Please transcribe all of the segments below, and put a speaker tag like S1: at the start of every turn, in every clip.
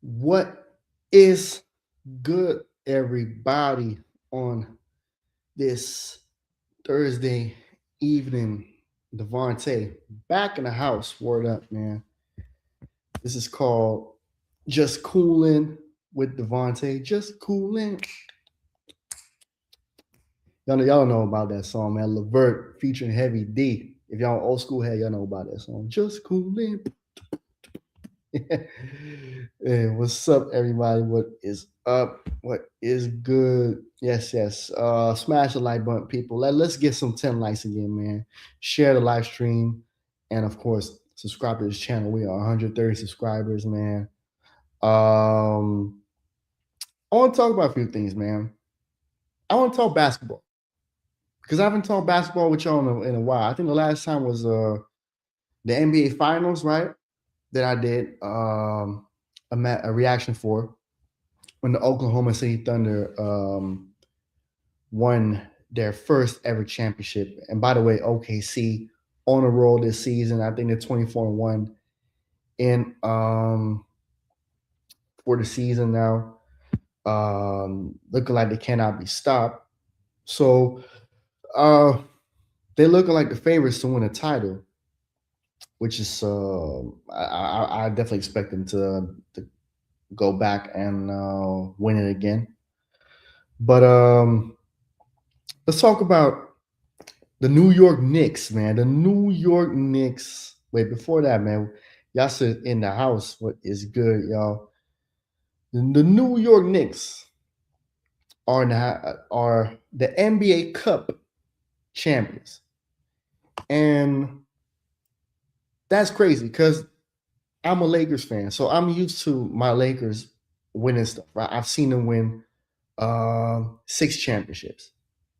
S1: What is good, everybody, on this Thursday evening? D3vante back in the house. Word up, man. This is called Just Coolin with D3vante. Just Coolin. Y'all know about that song, man. Levert featuring Heavy D. If y'all old school head, y'all know about that song. Just Coolin. Hey, what's up, everybody? What is up? What is good? Yes. Smash the like button, people. Let's get some 10 likes again, man. Share the live stream. And of course, subscribe to this channel. We are 130 subscribers, man. I want to talk about a few things, man. I want to talk basketball. Because I haven't talked basketball with y'all in a while. I think the last time was the NBA Finals, right? That I did a reaction for when the Oklahoma City Thunder won their first ever championship. And by the way, OKC on a roll this season. I think they're 24-1 in for the season now. Looking like they cannot be stopped. So they're looking like the favorites to win a title, which is I definitely expect them to go back and win it again. But let's talk about the New York Knicks, man. The New York Knicks. Wait, before that, man, y'all sit in the house. What is good, y'all? The New York Knicks are the NBA Cup champions, and that's crazy because I'm a Lakers fan, so I'm used to my Lakers winning stuff. Right? I've seen them win 6 championships,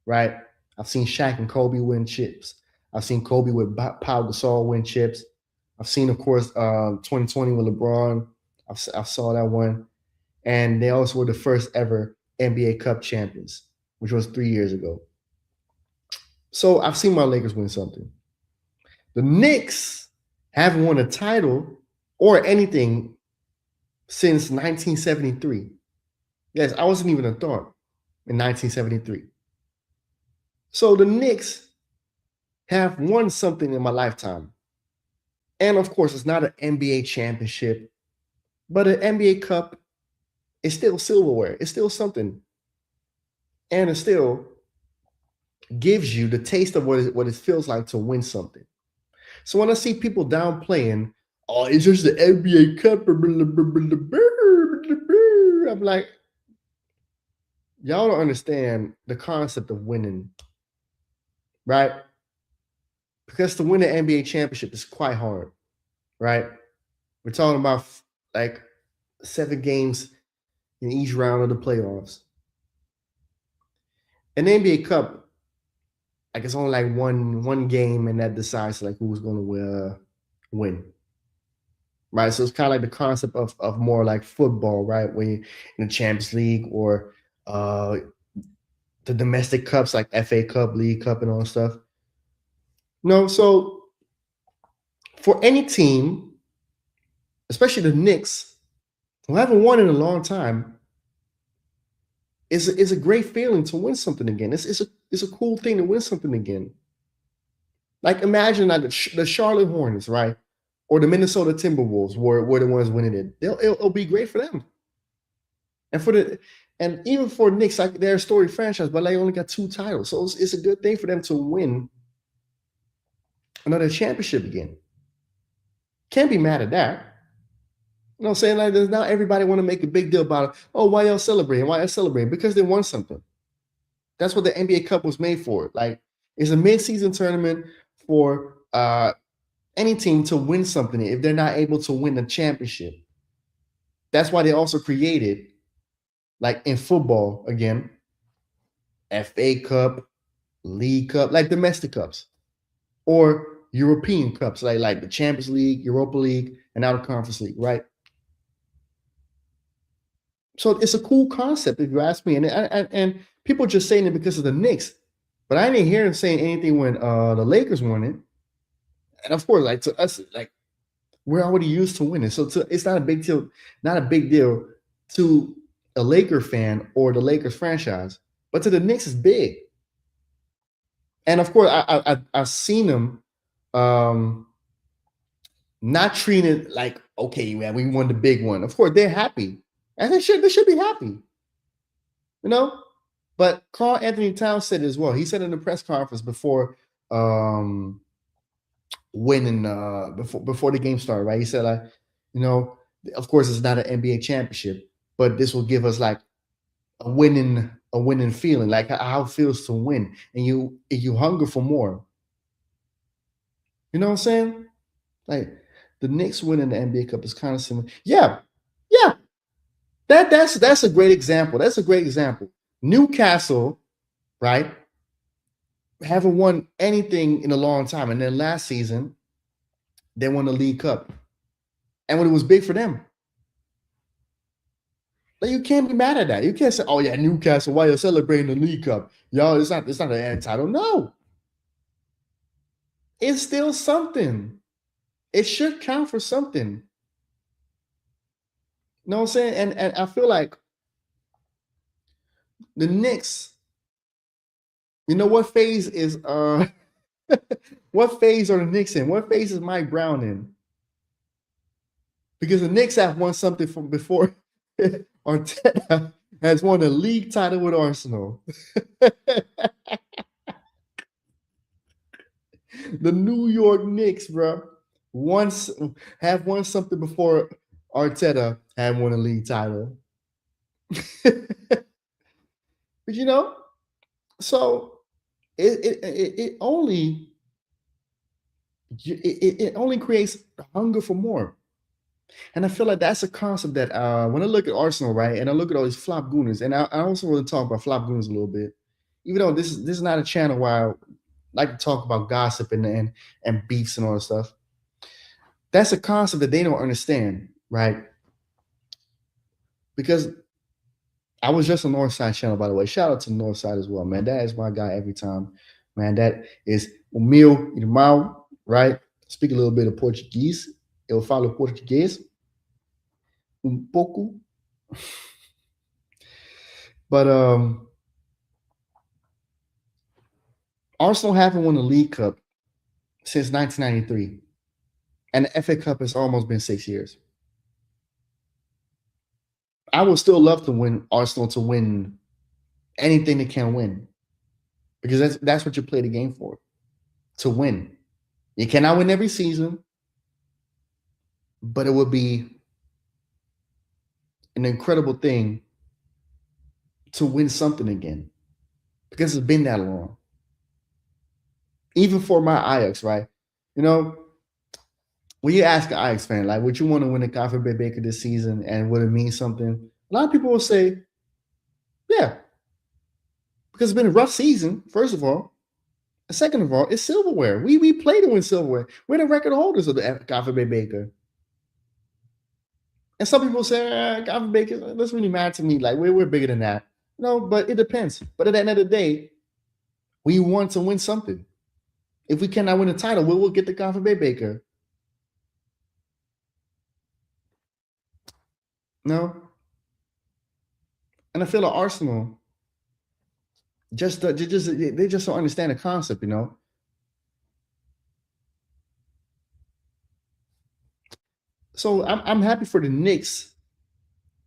S1: right? I've seen Shaq and Kobe win chips. I've seen Kobe with Pau Gasol win chips. I've seen, of course, 2020 with LeBron. I saw that one. And they also were the first ever NBA Cup champions, which was 3 years ago. So I've seen my Lakers win something. The Knicks haven't won a title or anything since 1973. Yes, I wasn't even a thought in 1973. So the Knicks have won something in my lifetime. And of course, it's not an NBA championship, but an NBA Cup is still silverware. It's still something. And it still gives you the taste of what it feels like to win something. So when I see people downplaying, oh, it's just the NBA Cup, I'm like, y'all don't understand the concept of winning, right? Because to win an NBA championship is quite hard, right? We're talking about like 7 games in each round of the playoffs. An NBA Cup, like it's only like one game, and that decides like who's going to win, right? So it's kind of like the concept of more like football, right? When you're in the Champions League or the domestic cups like FA Cup, League Cup, and all that stuff. No, so for any team, especially the Knicks, who haven't won in a long time, it's a great feeling to win something again. It's a cool thing to win something again. Like imagine like the Charlotte Hornets, right? Or the Minnesota Timberwolves were the ones winning it. It'll be great for them. And even for Knicks, like they're a storied franchise, but they only got 2 titles. So it's a good thing for them to win another championship again. Can't be mad at that. You know what I'm saying? Like, there's not everybody want to make a big deal about it. Oh, why y'all celebrating? Why y'all celebrating? Because they won something. That's what the NBA Cup was made for. Like, it's a mid-season tournament for any team to win something if they're not able to win the championship. That's why they also created, like in football, again, FA Cup, League Cup, like domestic cups, or European cups, like the Champions League, Europa League, and now the Conference League, right? So it's a cool concept, if you ask me. And people just saying it because of the Knicks, but I didn't hear them saying anything when the Lakers won it. And of course, like to us, like We're already used to winning, so it's not a big deal. Not a big deal to a Laker fan or the Lakers franchise, but to the Knicks is big. And of course, I've seen them um, not treating it like, okay, man, we won the big one. Of course, they're happy, and they should be happy, you know. But Carl Anthony Towns said it as well. He said in the press conference before um, winning before the game started, right? He said like, you know, of course it's not an NBA championship, but this will give us like a winning feeling, like how it feels to win, and you hunger for more. You know what I'm saying? Like the Knicks winning the NBA Cup is kind of similar. Yeah, yeah. That's a great example. That's a great example. Newcastle, right? Haven't won anything in a long time, and then last season they won the League Cup, and when it was big for them. Like you can't be mad at that. You can't say, "Oh yeah, Newcastle, why you're celebrating the League Cup?" Yo, it's not an title. No, it's still something. It should count for something. You know what I'm saying? And I feel like the Knicks. You know what phase is what phase are the Knicks in? What phase is Mike Brown in? Because the Knicks have won something from before Arteta has won a league title with Arsenal. The New York Knicks, bro, once have won something before Arteta had won a league title. But you know, so it only it only creates hunger for more. And I feel like that's a concept that when I look at Arsenal, right, and I look at all these flop gooners, and I also want to talk about flop gooners a little bit, even though this is not a channel where I like to talk about gossip and beefs and all that stuff. That's a concept that they don't understand, right? Because I was just on Northside channel, by the way. Shout out to Northside as well, man. That is my guy every time, man. That is o meu irmão, right? Speak a little bit of Portuguese. Eu falo português pouco, but Arsenal haven't won the League Cup since 1993, and the FA Cup has almost been 6 years. I would still love to win Arsenal to win anything they can win because that's what you play the game for, to win. You cannot win every season, but it would be an incredible thing to win something again because it's been that long. Even for my Ajax, right? You know, when you ask an Ajax fan, like, would you want to win a Conference Baker this season and would it mean something? A lot of people will say, yeah, because it's been a rough season, first of all. And second of all, it's silverware. We play to win silverware. We're the record holders of the Conference Baker. And some people say, Conference Baker, it doesn't really matter to me. Like, we're bigger than that. No, but it depends. But at the end of the day, we want to win something. If we cannot win a title, we will get the Conference Baker. No. And I feel like Arsenal they just don't understand the concept, you know. So I'm happy for the Knicks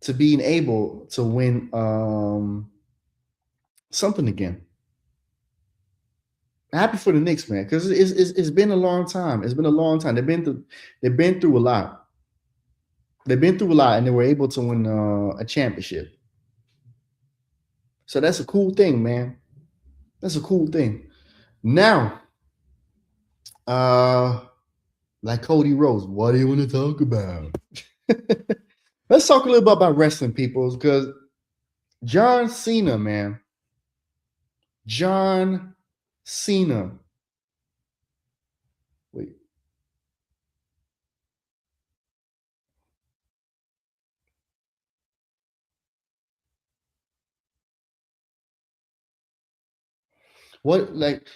S1: to being able to win something again. Happy for the Knicks, man, because it's been a long time. It's been a long time. They've been through a lot. They've been through a lot, and they were able to win a championship. So that's a cool thing, man. That's a cool thing. Now, uh, like Cody Rhodes, what do you want to talk about? Let's talk a little bit about wrestling, people, because John Cena, man. John Cena. Wait. What, like,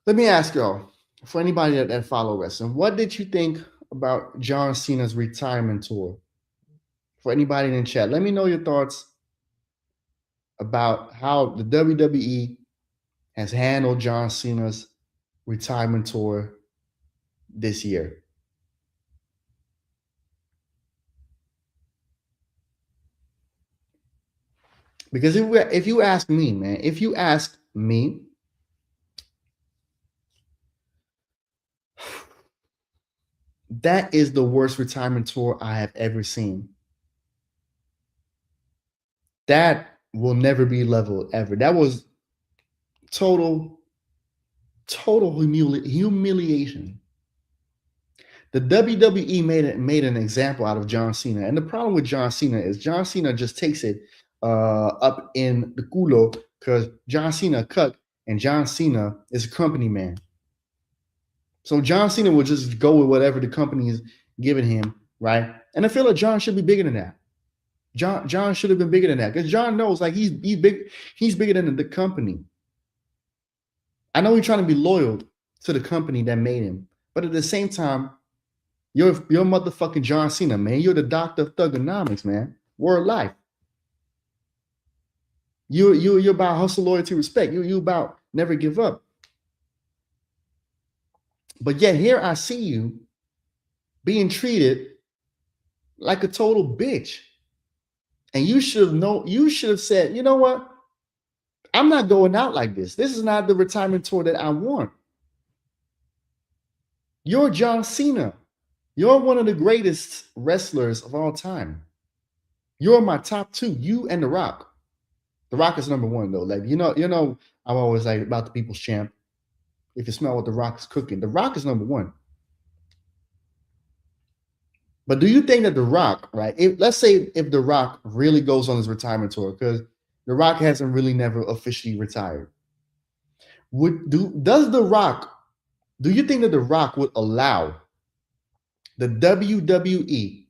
S1: let me ask y'all, for anybody that follow wrestling, what did you think about John Cena's retirement tour? For anybody in the chat, let me know your thoughts about how the WWE has handled John Cena's retirement tour this year. Because if you ask me, man, if you ask me, that is the worst retirement tour I have ever seen. That will never be leveled ever. That was total humiliation. The WWE made an example out of John Cena, and the problem with John Cena is John Cena just takes it up in the culo because John Cena cut, and John Cena is a company man. So John Cena will just go with whatever the company is giving him, right? And I feel like John should be bigger than that. John should have been bigger than that because John knows like he's bigger than the company. I know he's trying to be loyal to the company that made him, but at the same time, you're motherfucking John Cena, man. You're the doctor of thugonomics, man. Word life. You're about hustle, loyalty, respect. You about never give up. But yet here I see you being treated like a total bitch. And you should have said, you know what? I'm not going out like this. This is not the retirement tour that I want. You're John Cena. You're one of the greatest wrestlers of all time. You're my top two, you and The Rock. The Rock is number one, though. Like, I'm always like about the people's champ. If you smell what The Rock is cooking, The Rock is number one. But do you think that The Rock, right? Let's say if The Rock really goes on his retirement tour, because The Rock hasn't really never officially retired. Does The Rock, do you think that The Rock would allow the WWE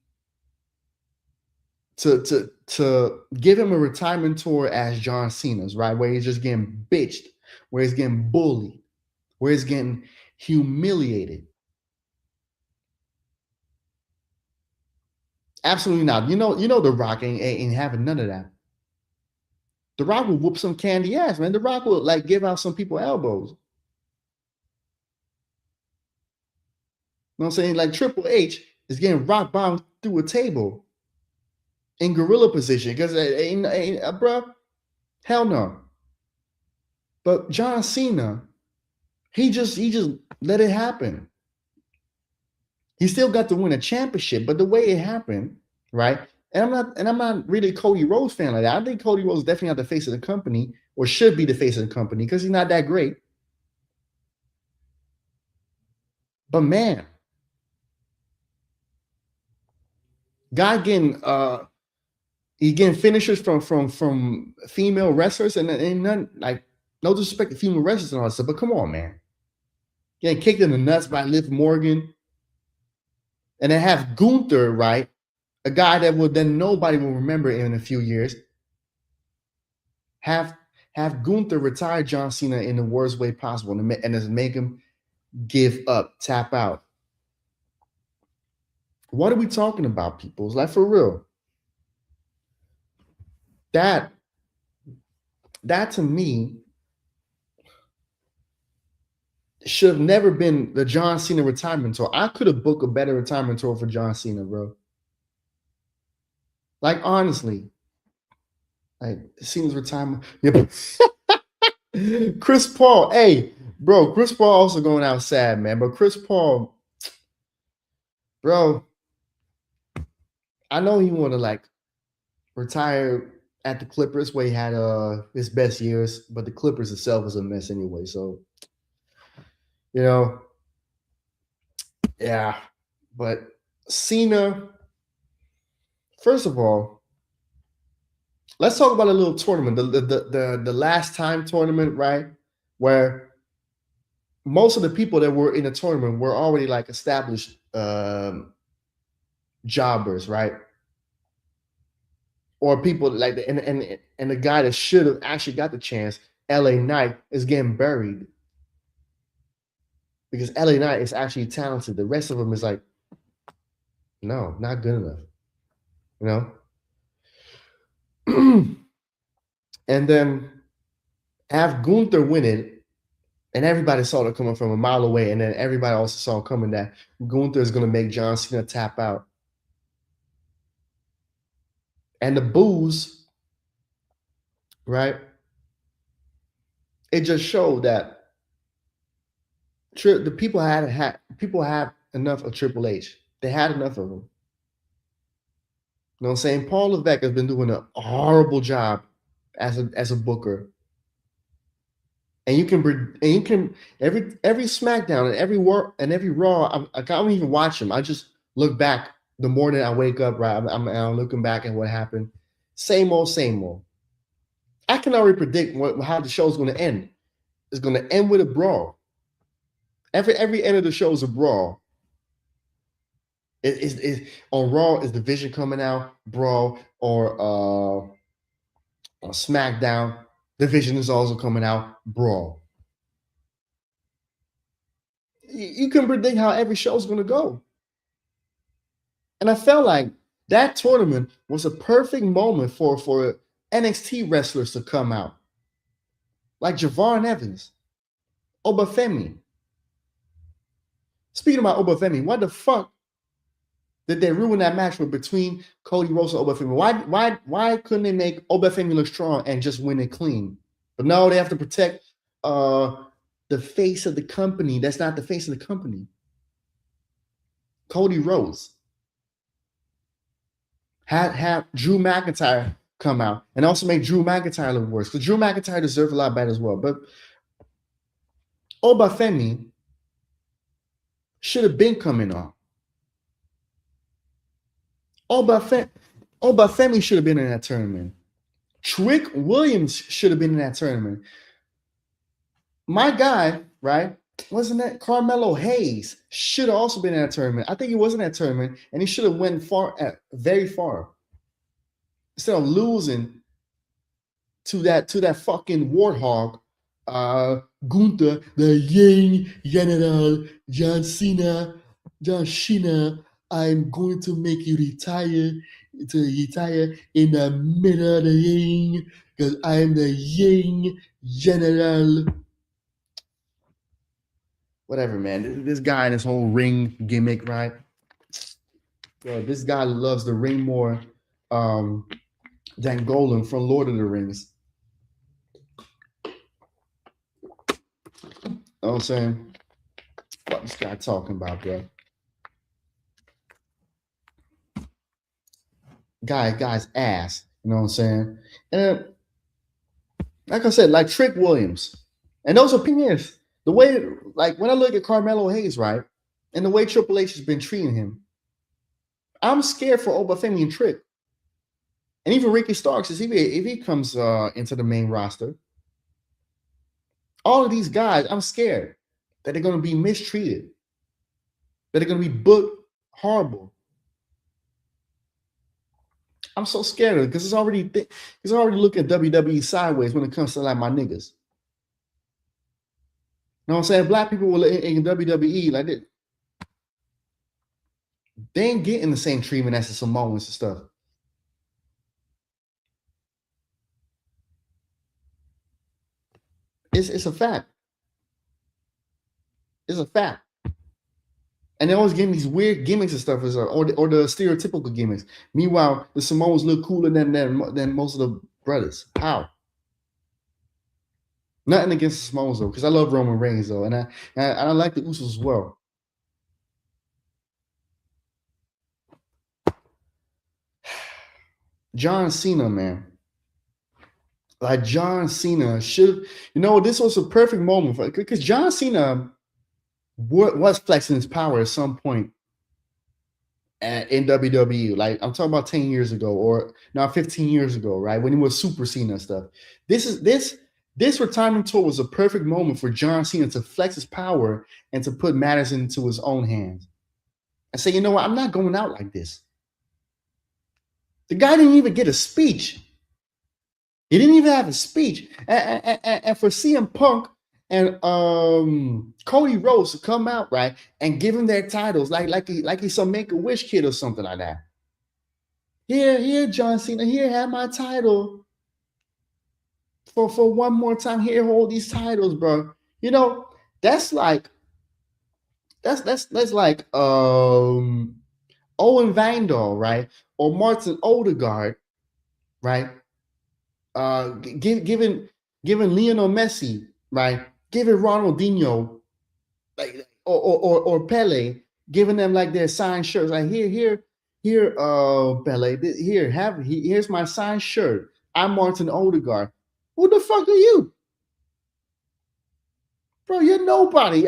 S1: to give him a retirement tour as John Cena's, right? Where he's just getting bitched, where he's getting bullied, where he's getting humiliated? Absolutely not. You know, The Rock ain't having none of that. The Rock will whoop some candy ass, man. The Rock will like give out some people elbows. You know what I'm saying? Like Triple H is getting rock bombed through a table in gorilla position because bro, hell no. But John Cena, he just let it happen. He still got to win a championship, but the way it happened, right? And I'm not really a Cody Rhodes fan like that. I think Cody Rhodes is definitely not the face of the company, or should be the face of the company, because he's not that great. But man, guy getting finishers from female wrestlers, and none, like, no disrespect to female wrestlers and all that stuff, but come on, man. Getting kicked in the nuts by Liv Morgan. And then have Gunther, right? A guy that then nobody will remember in a few years. Have Gunther retire John Cena in the worst way possible and just make him give up, tap out. What are we talking about, people? It's like, for real. That to me should have never been the John Cena retirement tour. I could have booked a better retirement tour for John Cena, bro. Like, honestly. Like, Cena's retirement. Yeah. Chris Paul, hey, bro, Chris Paul also going out sad, man. But Chris Paul, bro, I know he want to like retire at the Clippers where he had his best years, but the Clippers itself is a mess anyway. So, yeah. But Cena, first of all, let's talk about a little tournament, the last time tournament, right? Where most of the people that were in the tournament were already like established jobbers, right? Or people like and the guy that should have actually got the chance, LA Knight, is getting buried because LA Knight is actually talented. The rest of them is like No, not good enough. You know? And then have Gunther win it, and everybody saw it coming from a mile away, and then everybody also saw coming that Gunther is going to make John Cena tap out. And the boos, right? It just showed that the people had enough of Triple H. They had enough of him. You know what I'm saying? Paul Levesque has been doing a horrible job as a booker. And you can every SmackDown and every Raw. I don't even watch them. I just look back the morning I wake up. Right, I'm looking back at what happened. Same old, same old. I can already predict how the show's going to end. It's going to end with a brawl. Every end of the show is a brawl. On Raw is the Vision coming out brawl, or on SmackDown the Vision is also coming out brawl. You can predict how every show's going to go. And I felt like that tournament was a perfect moment for NXT wrestlers to come out, like Javon Evans, Obafemi. Speaking about Obafemi, what the fuck did they ruin that match with between Cody Rhodes and Obafemi? Why couldn't they make Obafemi look strong and just win it clean? But no, they have to protect the face of the company. That's not the face of the company. Cody Rhodes. Have Drew McIntyre come out and also make Drew McIntyre look worse, because Drew McIntyre deserves a lot better as well. But Obafemi should have been coming on. Obafemi should have been in that tournament. Trick Williams should have been in that tournament. My guy, right? Wasn't that Carmelo Hayes should have also been in that tournament. I think he was in that tournament, and he should have went very far. Instead of losing to that fucking warthog, Gunther, the young general, John Cena, I'm going to make you retire in the middle of the ring because I am the young general. Whatever, man. This guy and his whole ring gimmick, right? Yo, this guy loves the ring more than Coolin from Lord of the Rings. You know what I'm saying? What this guy talking about, bro? Guy's ass. You know what I'm saying? And like I said, like Trick Williams, and those opinions, the way, like when I look at Carmelo Hayes, right, and the way Triple H has been treating him, I'm scared for Obafemi and Trick, and even Ricky Starks, if he comes into the main roster. All of these guys, I'm scared that they're going to be mistreated, that they're going to be booked horrible. I'm so scared of it because it's already looking at WWE sideways when it comes to like my niggas. You know what I'm saying? Black people in WWE, like they ain't getting the same treatment as the Samoans and stuff. It's a fact. It's a fact. And they always give these weird gimmicks and stuff, or the stereotypical gimmicks. Meanwhile, the Samoans look cooler than most of the brothers. How? Nothing against the Samoans though, because I love Roman Reigns though, and I like the Usos as well. John Cena, man. Like John Cena should, this was a perfect moment for, because John Cena was flexing his power at some point in WWE. Like I'm talking about 10 years ago, or now 15 years ago, right? When he was Super Cena and stuff. This retirement tour was a perfect moment for John Cena to flex his power and to put matters into his own hands and say, you know what, I'm not going out like this. The guy didn't even get a speech. He didn't even have a speech. And for CM Punk and Cody Rhodes to come out, right, and give him their titles like he's some Make a Wish kid or something like that. Here, John Cena. Here, have my title for one more time. Here, hold these titles, bro. You know, that's like that's like Owen Vandal, right, or Martin Odegaard, right? Giving Lionel Messi, right? Giving Ronaldinho, like or Pele, giving them like their signed shirts. Like here, Pele, here's my signed shirt. I'm Martin Odegaard. Who the fuck are you, bro? You're nobody.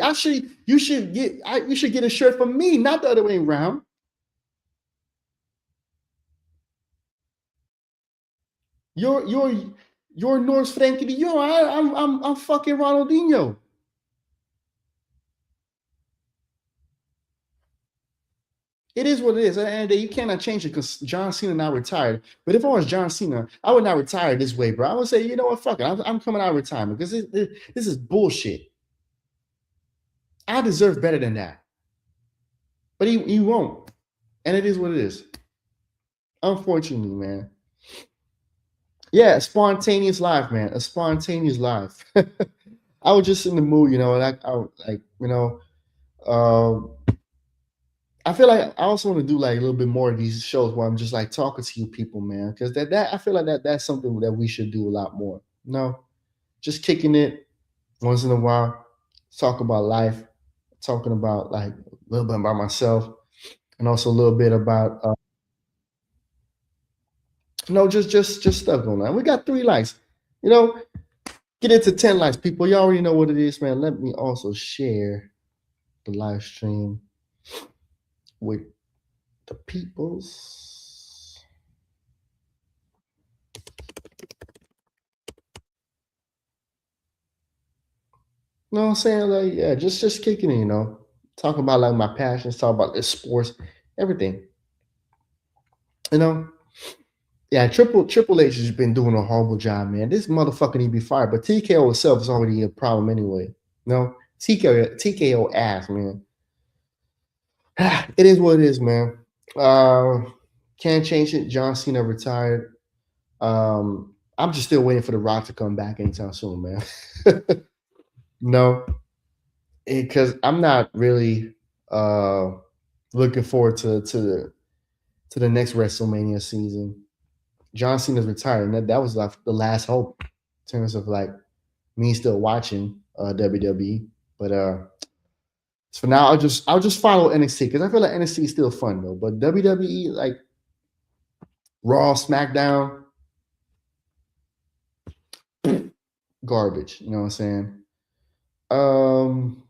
S1: You should get a shirt from me, not the other way around. You're Norse Frankie de Jong. I'm fucking Ronaldinho. It is what it is. And you cannot change it because John Cena now retired. But if I was John Cena, I would not retire this way, bro. I would say, you know what, fuck it. I'm coming out of retirement because this is bullshit. I deserve better than that. But he won't. And it is what it is. Unfortunately, man. Yeah, spontaneous life, man. A spontaneous life. I was just in the mood, um, I feel like I also want to do like a little bit more of these shows where I'm just like talking to you people, man, because that I feel like that's something that we should do a lot more. No, just kicking it once in a while, talk about life, talking about like a little bit about myself, and also a little bit about just stuff going on. We got 3 likes, you know. Get into 10 likes, people. You already know what it is, man. Let me also share the live stream with the peoples. You know what I'm saying? Like, yeah, just kicking it, talking about like my passions, talk about this sports, everything. You know, yeah, Triple H has been doing a horrible job, man. This motherfucker need to be fired. But TKO itself is already a problem anyway. No, TKO ass, man. It is what it is, man. Can't change it. John Cena retired. I'm just still waiting for The Rock to come back anytime soon, man. No, because I'm not really uh looking forward to the next WrestleMania season. John Cena's retired, and that was like the last hope in terms of like me still watching WWE. But for now, I'll just follow NXT because I feel like NXT is still fun though. But WWE, like Raw, SmackDown, garbage. You know what I'm saying? Um,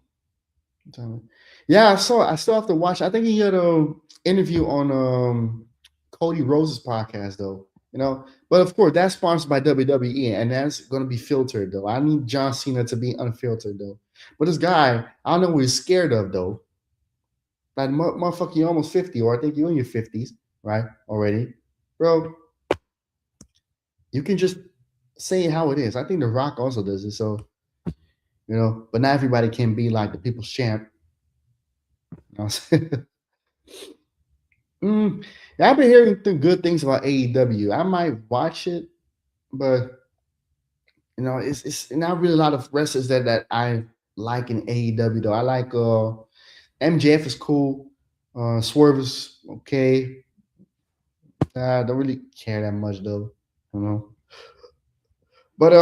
S1: yeah, I still have to watch. I think he had a interview on Cody Rhodes' podcast though. But of course that's sponsored by WWE and that's gonna be filtered though. I need John Cena to be unfiltered though. But this guy, I don't know what he's scared of though. Like motherfucker, you're almost 50, or I think you're in your 50s, right? Already. Bro, you can just say how it is. I think The Rock also does it. So, but not everybody can be like the people's champ. You know yeah, I've been hearing good things about AEW. I might watch it, but it's not really a lot of wrestlers that I like in AEW though. I like MJF is cool. Swerve is okay. I don't really care that much though. You know. But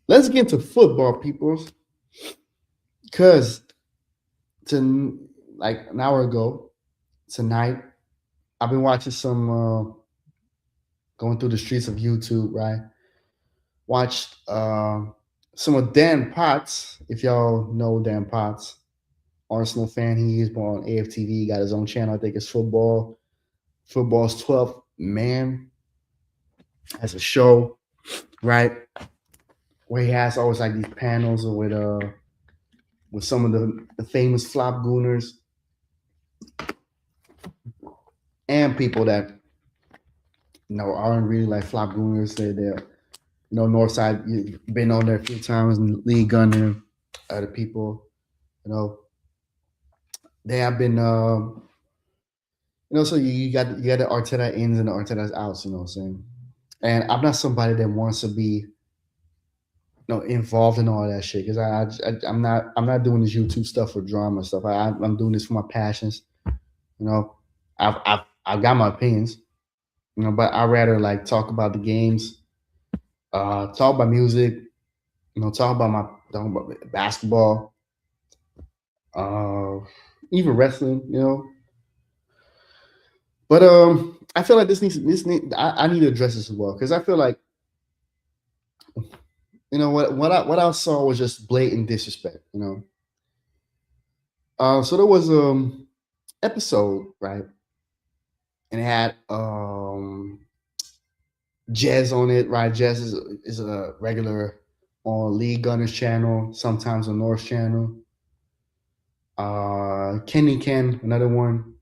S1: let's get into football, people. Cause to like an hour ago tonight, I've been watching some going through the streets of YouTube, right? Watched some of Dan Potts, if y'all know Dan Potts, Arsenal fan. He's on AFTV, got his own channel. I think it's Football's 12th Man as a show, right? Where he has always like these panels with some of the famous flop gooners and people that aren't really like flop gooners. Northside, you've been on there a few times, and Lee Gunner, other people, they have been, so you got the Arteta ins and the Arteta's outs, you know what I'm saying? And I'm not somebody that wants to be, involved in all that shit because I'm not doing this YouTube stuff for drama stuff. I'm doing this for my passions. You know, I've got my opinions, but I rather like talk about the games, talk about music, talk about basketball, uh, even wrestling, But I feel like I need to address this as well because I feel like what I saw was just blatant disrespect. So there was episode, right, and it had Jez on it, right? Jez is a regular on Lee Gunner's channel, sometimes on North's channel. Kenny Ken, another one.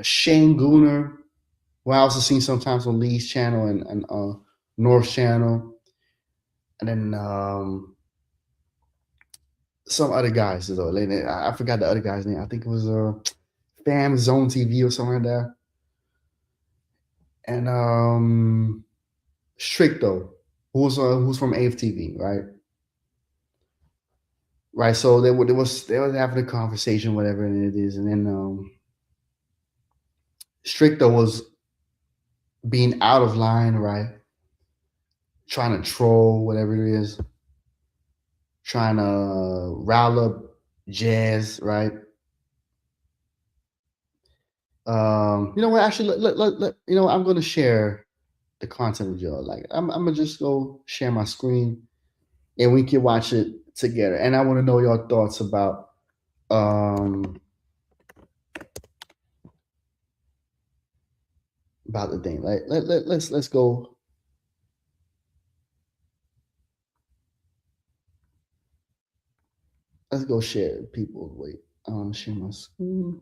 S1: Shane Gooner, who I also seen sometimes on Lee's channel and North's channel. And then some other guys, though. I forgot the other guy's name. I think it was Fam Zone TV or something like that. And Stricto, who's from AFTV, right? Right. So they was having a conversation, whatever it is, and then Stricto was being out of line, right? Trying to troll, whatever it is, trying to rile up Jazz, right? You know what? Actually, I'm going to share the content with y'all. Like, I'm gonna just go share my screen, and we can watch it together. And I want to know your thoughts about the thing. Like, let's go. Let's go share people. Wait, I want to share my screen.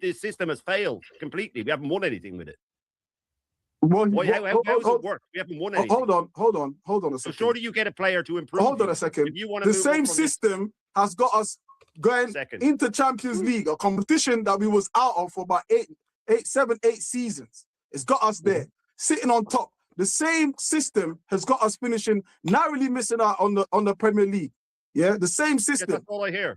S2: This system has failed completely. We haven't won anything with it.
S3: Well,
S2: how does it work? We haven't won anything.
S3: Hold on a second.
S2: So surely you get a player to improve.
S3: Hold on a second. The same system has got us going into Champions League, a competition that we was out of for about 8 seasons. It's got us there, sitting on top. The same system has got us finishing, narrowly missing out on the Premier League. Yeah, the same system.
S2: Yeah,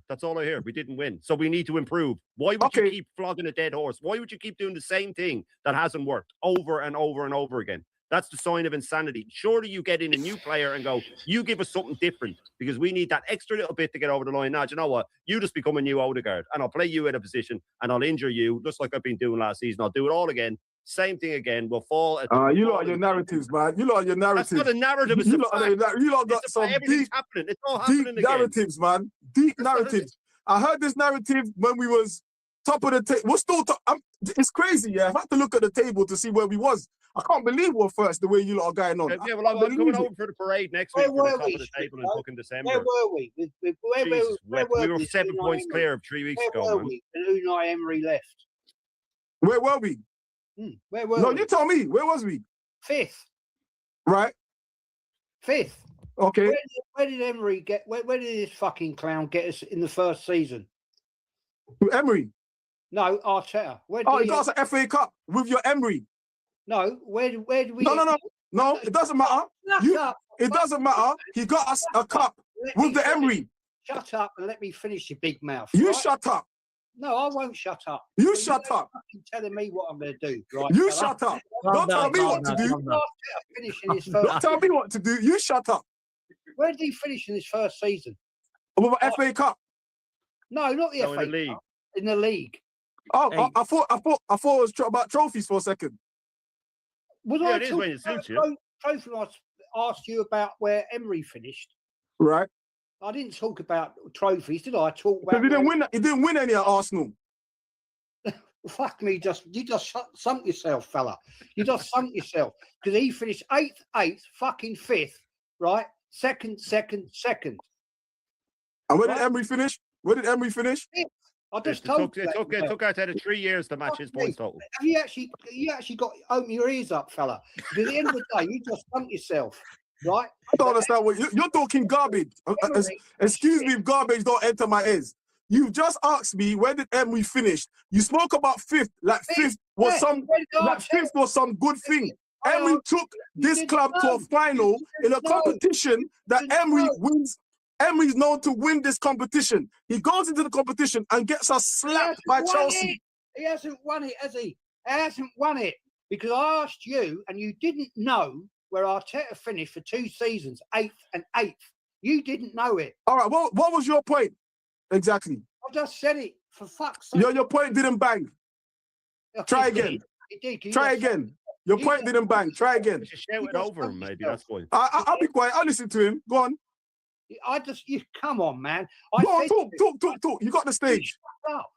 S2: that's all I hear. We didn't win. So we need to improve. Why would you keep flogging a dead horse? Why would you keep doing the same thing that hasn't worked over and over and over again? That's the sign of insanity. Surely you get in a new player and go, you give us something different because we need that extra little bit to get over the line. Now, do you know what? You just become a new Odegaard and I'll play you in a position and I'll injure you just like I've been doing last season. I'll do it all again. Same thing again. We'll fall.
S3: You lot are your narratives, man. You lot are your narratives.
S2: That's not a narrative. It's
S3: you lot got some deep,
S2: happening. It's all happening
S3: deep narratives, man. Deep narratives. I heard this narrative when we was top of the table. We're still top. It's crazy, yeah. I've had to look at the table to see where we was. I can't believe we're first the way you lot are going on.
S2: Yeah, well, I'm coming over for the parade next week for the top of the table in fucking December.
S4: Where were we?
S2: We were 7 points clear of 3 weeks ago.
S4: Where were we? And Unai Emery left.
S3: Where were we?
S4: Where were we?
S3: No, you tell me. Where was we?
S4: 5th.
S3: Right.
S4: 5th.
S3: Okay.
S4: Where did Emery get? Where did this fucking clown get us in the first season?
S3: Emery.
S4: No, Arteta.
S3: He got us an FA Cup with your Emery.
S4: No, where did we?
S3: No, it doesn't matter. It doesn't matter. He got us a cup with the Emery.
S4: Shut up and let me finish, your big mouth.
S3: You shut up.
S4: No, I won't shut up.
S3: You shut up.
S4: You're telling me what I'm going to do, right?
S3: You shut up. Don't tell me what to do. Don't tell me what to do. You shut up.
S4: Where did he finish in his first season?
S3: With an FA Cup.
S4: No, not the FA Cup. In the league.
S3: Oh, hey. I thought it was about trophies for a second.
S4: It is when it suits you. Trophy, I asked you about where Emery finished.
S3: Right.
S4: I didn't talk about trophies, did I? I talked about.
S3: He didn't win any at Arsenal.
S4: Fuck me, you just sunk yourself, fella. You just sunk yourself because he finished 8th, fucking 5th, right? Second.
S3: And where did Emery finish? Where did Emery finish?
S4: I just told you.
S2: It took out 3 years to match his points total.
S4: Have you actually got open your ears up, fella? Because at the end of the day, you just sunk yourself, right?
S3: I don't understand what you're talking garbage. Excuse me if garbage don't enter my ears. You just asked me where did Emery finish. You spoke about 5th, like 5th was some good thing. Emery took this club to a final in a competition that Emery wins. Emery's known to win this competition. He goes into the competition and gets us slapped by Chelsea.
S4: He hasn't won it, has he? He hasn't won it because I asked you and you didn't know where Arteta finished for 2 seasons, 8th and 8th. You didn't know it.
S3: All right, what was your point? Exactly.
S4: I just said it, for fuck's sake.
S3: Your point didn't bang. Try again.
S4: It did.
S3: Try again. Your point didn't bang. Try again.
S2: Just shout it over him, maybe. That's fine.
S3: I'll be quiet. I'll listen to him. Go on.
S4: Come on, man.
S3: Go on, talk. You got the stage.
S4: Shut up.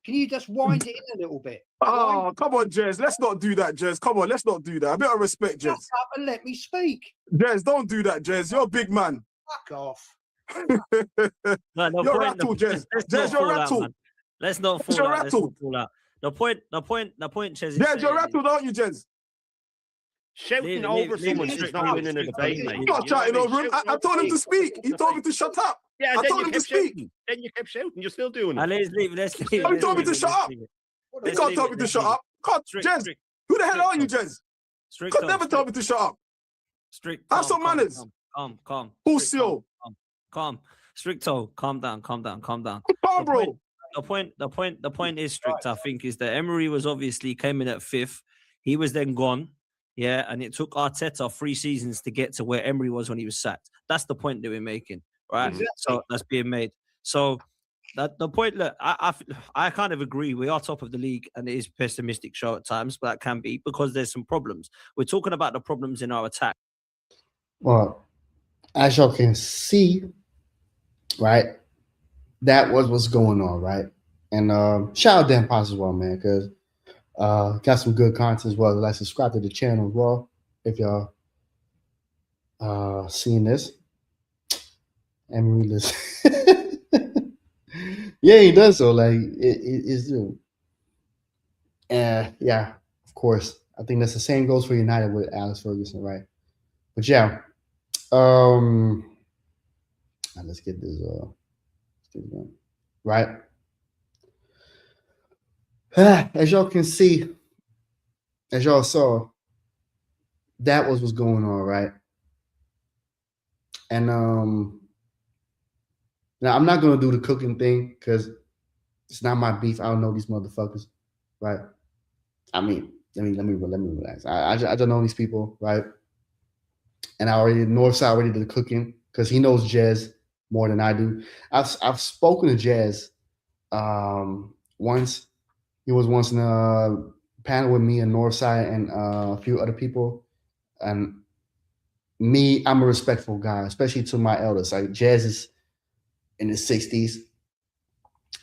S4: Can you just wind it in a little bit?
S3: Oh, come on, Jez. Let's not do that, Jez. Come on, let's not do that. A bit of respect, Jez.
S4: Shut up and let me speak.
S3: Jez, don't do that, Jez. You're a big man.
S4: Fuck off.
S3: You're rattled, Jez. Jez, you're rattled.
S5: Let's not fall out. Let's not fall out. The point, Jez.
S3: Jez, you're rattled, aren't you, Jez?
S2: Shouting over someone is not even in a debate, mate.
S3: I'm not shouting over him. I told him to speak. He told me to shut up.
S2: Yeah,
S3: I told him to speak.
S2: Then you kept shouting. You're still doing it.
S5: Let's leave.
S3: He told me to shut up. He can't tell me to shut up. Jez, who the hell are you, Jez? Could never tell me to shut up. Have some manners.
S5: Calm.
S3: Calm.
S5: Stricto, calm down. Calm,
S3: bro.
S5: The point is, Strict, I think, is that Emery was obviously came in at 5th. He was then gone. Yeah, and it took Arteta 3 seasons to get to where Emery was when he was sacked. That's the point that we're making, right? Exactly. So that's being made. So that the point that I kind of agree. We are top of the league, and it is a pessimistic show at times, but that can be because there's some problems. We're talking about the problems in our attack.
S1: Well, as y'all can see, right, that was what's going on, right? And shout out Dan Potts as well, man, because got some good content as well. Like, subscribe to the channel as well if y'all seeing this. Emery, listen. Yeah, he does so. Like it's yeah, of course. I think that's the same goes for United with Alex Ferguson, right? But yeah, let's get this going. Right. As y'all can see, as y'all saw, that was what's going on, right? And now I'm not gonna do the cooking thing because it's not my beef. I don't know these motherfuckers, right? I mean, let me relax. I don't know these people, right? And I already Northside already did the cooking because he knows Jez more than I do. I've spoken to Jez once. He was once in a panel with me in Northside and a few other people. And me, I'm a respectful guy, especially to my elders. Like Jez is in his 60s,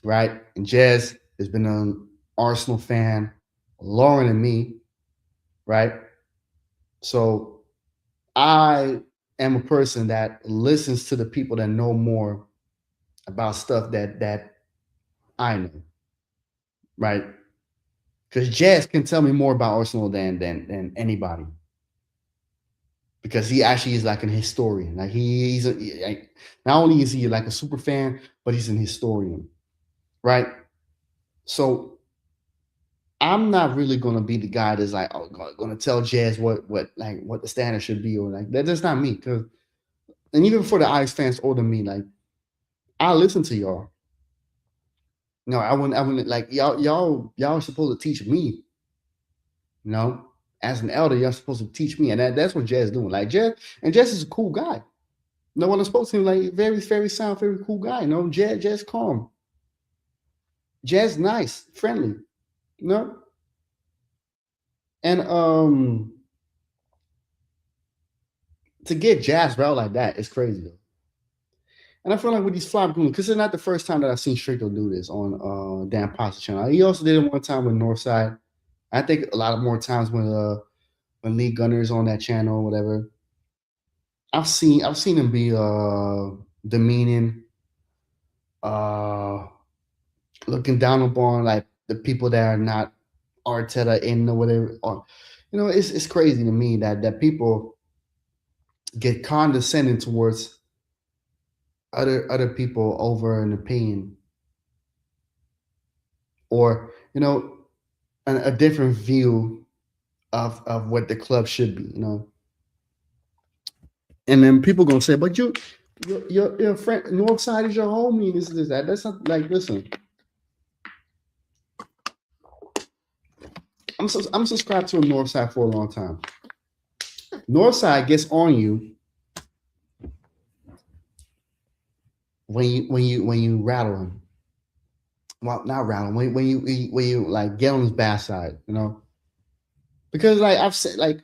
S1: right? And Jez has been an Arsenal fan longer than me, right? So I am a person that listens to the people that know more about stuff that I know, right? Because Jez can tell me more about Arsenal than anybody. Because he actually is like an historian. Like not only is he like a super fan, but he's an historian, right? So I'm not really gonna be the guy that's like, oh, gonna tell Jez what the standard should be, or like that's not me. And even for the Ajax fans older than me, like I listen to y'all. No, I wouldn't like y'all are supposed to teach me, you know. As an elder, you're supposed to teach me, and that's what Jez is doing. Like Jez is a cool guy. You know what I'm supposed to, like very, very sound, very cool guy. You know, Jez calm. Jez nice, friendly. You know? And to get Jazz out like that is crazy though. And I feel like with these flop goons, because it's not the first time that I've seen Stricto do this on Dan Pasta channel. He also did it one time with Northside. I think a lot of more times when Lee Gunner's on that channel, whatever. I've seen him be demeaning, looking down upon like the people that are not Arteta in or whatever. Or, you know, it's crazy to me that people get condescending towards other people over an opinion, or you know, a different view of what the club should be, you know. And then people gonna say, but your friend Northside is your homie. This is that. That's not like, listen. I'm subscribed to a Northside for a long time. Northside gets on you when you rattle him. Well, not rattle him. When you like get on his bad side, you know. Because like I've said, like,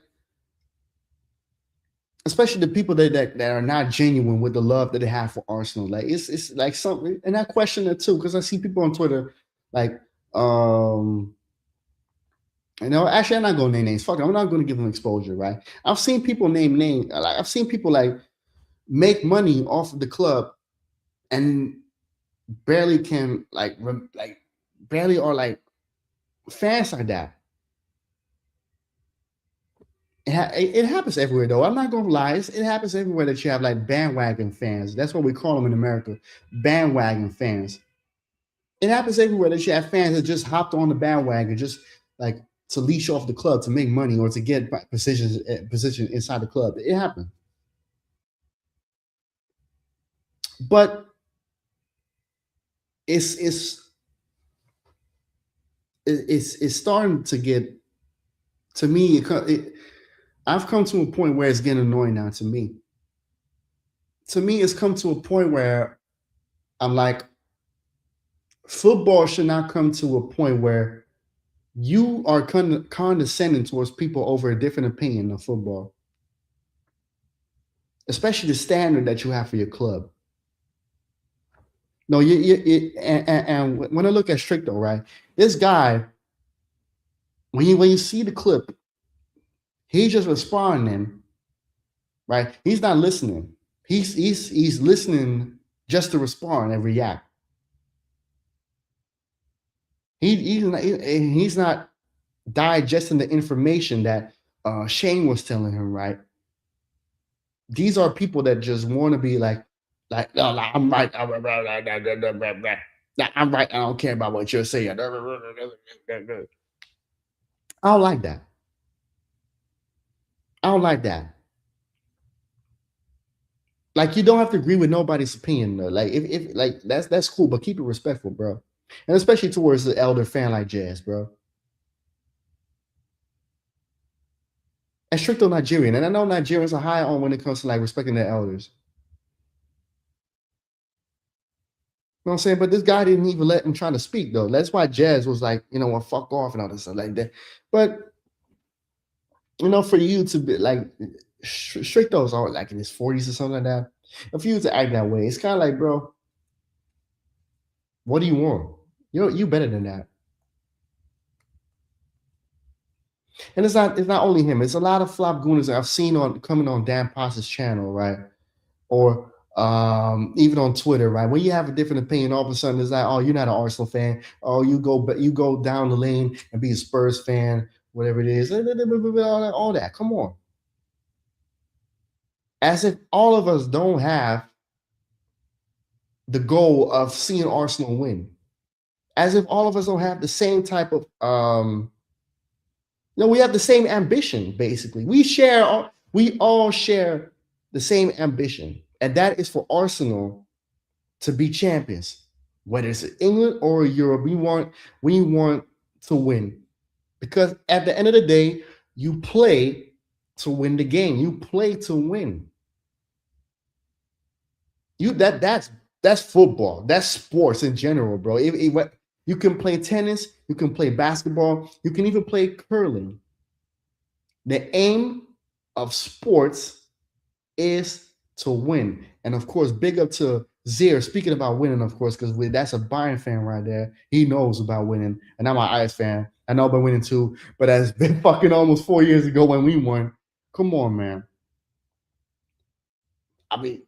S1: especially the people that are not genuine with the love that they have for Arsenal. Like it's like something, and I question it too, because I see people on Twitter like you know, actually I'm not gonna name names. Fuck it, I'm not gonna give them exposure, right? I've seen people name names, like I've seen people like make money off of the club and barely can like barely are like fans like that. It happens everywhere, though. I'm not gonna lie. It happens everywhere that you have like bandwagon fans. That's what we call them in America, bandwagon fans. It happens everywhere that you have fans that just hopped on the bandwagon, just like to leash off the club to make money or to get position inside the club. It happened, but it's starting to get, to me. I've come to a point where it's getting annoying now. To me, it's come to a point where I'm like, football should not come to a point where you are condescending towards people over a different opinion of football, especially the standard that you have for your club. No, and when I look at Stricto, right, this guy, when you see the clip, he's just responding, right? He's not listening. He's listening just to respond and react. He's not digesting the information that Shane was telling him, right? These are people that just want to be like, no, I'm right. I'm right. I don't care about what you're saying. I don't like that. I don't like that. Like, you don't have to agree with nobody's opinion, though. Like, if like that's cool, but keep it respectful, bro. And especially towards the elder fan like Jazz, bro. And Stricto Nigerian, and I know Nigerians are high on when it comes to like respecting their elders. You know what I'm saying? But this guy didn't even let him try to speak, though. That's why Jazz was like, you know what, fuck off and all this stuff like that. But, you know, for you to be like, Stricto's all like in his 40s or something like that. And for you to act that way, it's kind of like, bro, what do you want? You better than that. And it's not only him. It's a lot of flop gooners that I've seen coming on Dan Pasta's channel, right? Or even on Twitter, right? When you have a different opinion, all of a sudden it's like, oh, you're not an Arsenal fan. Oh, you go down the lane and be a Spurs fan, whatever it is. All that. Come on. As if all of us don't have the goal of seeing Arsenal win. As if all of us don't have the same type of we have the same ambition, basically. We all share the same ambition, and that is for Arsenal to be champions, whether it's England or Europe. We want to win, because at the end of the day, you play to win the game. You play to win. That's football. That's sports in general, bro. You can play tennis, you can play basketball, you can even play curling. The aim of sports is to win. And of course, big up to Zier, speaking about winning, of course, because that's a Bayern fan right there. He knows about winning. And I'm an Ajax fan. I know about winning too, but that's been fucking almost 4 years ago when we won. Come on, man. I mean,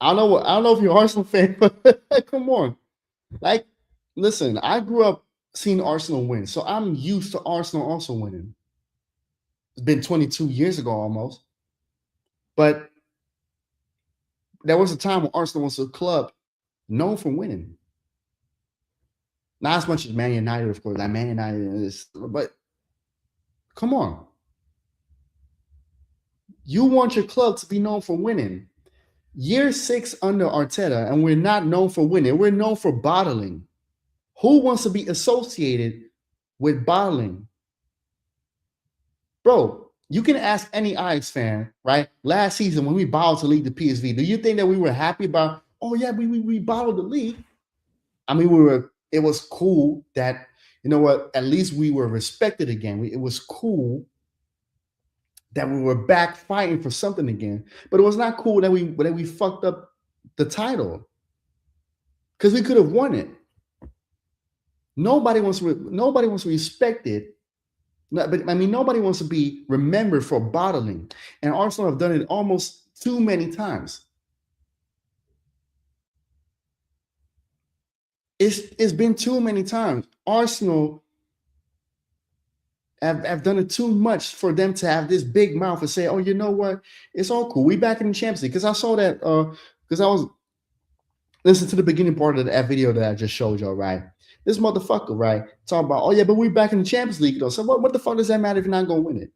S1: I don't know if you're an Arsenal fan, but come on. Like, listen, I grew up seeing Arsenal win, so I'm used to Arsenal also winning. It's been 22 years ago almost. But there was a time when Arsenal was a club known for winning. Not as much as Man United, of course. Like Man United is, but come on. You want your club to be known for winning. Year 6 under Arteta, and we're not known for winning. We're known for bottling. Who wants to be associated with bottling? Bro, you can ask any Ajax fan, right? Last season when we bottled to lead the PSV, do you think that we were happy about, oh yeah, we bottled the league? I mean, it was cool that, you know what, at least we were respected again. It was cool that we were back fighting for something again. But it was not cool that we fucked up the title. Because we could have won it. Nobody wants to respect it. But I mean, nobody wants to be remembered for bottling. And Arsenal have done it almost too many times. It's been too many times. Arsenal have done it too much for them to have this big mouth and say, oh, you know what? It's all cool. We back in the Champions League. Because I saw that, because I was listening to the beginning part of that video that I just showed y'all, right? This motherfucker, right, talking about, oh yeah, but we back in the Champions League though. So what the fuck does that matter if you're not gonna win it?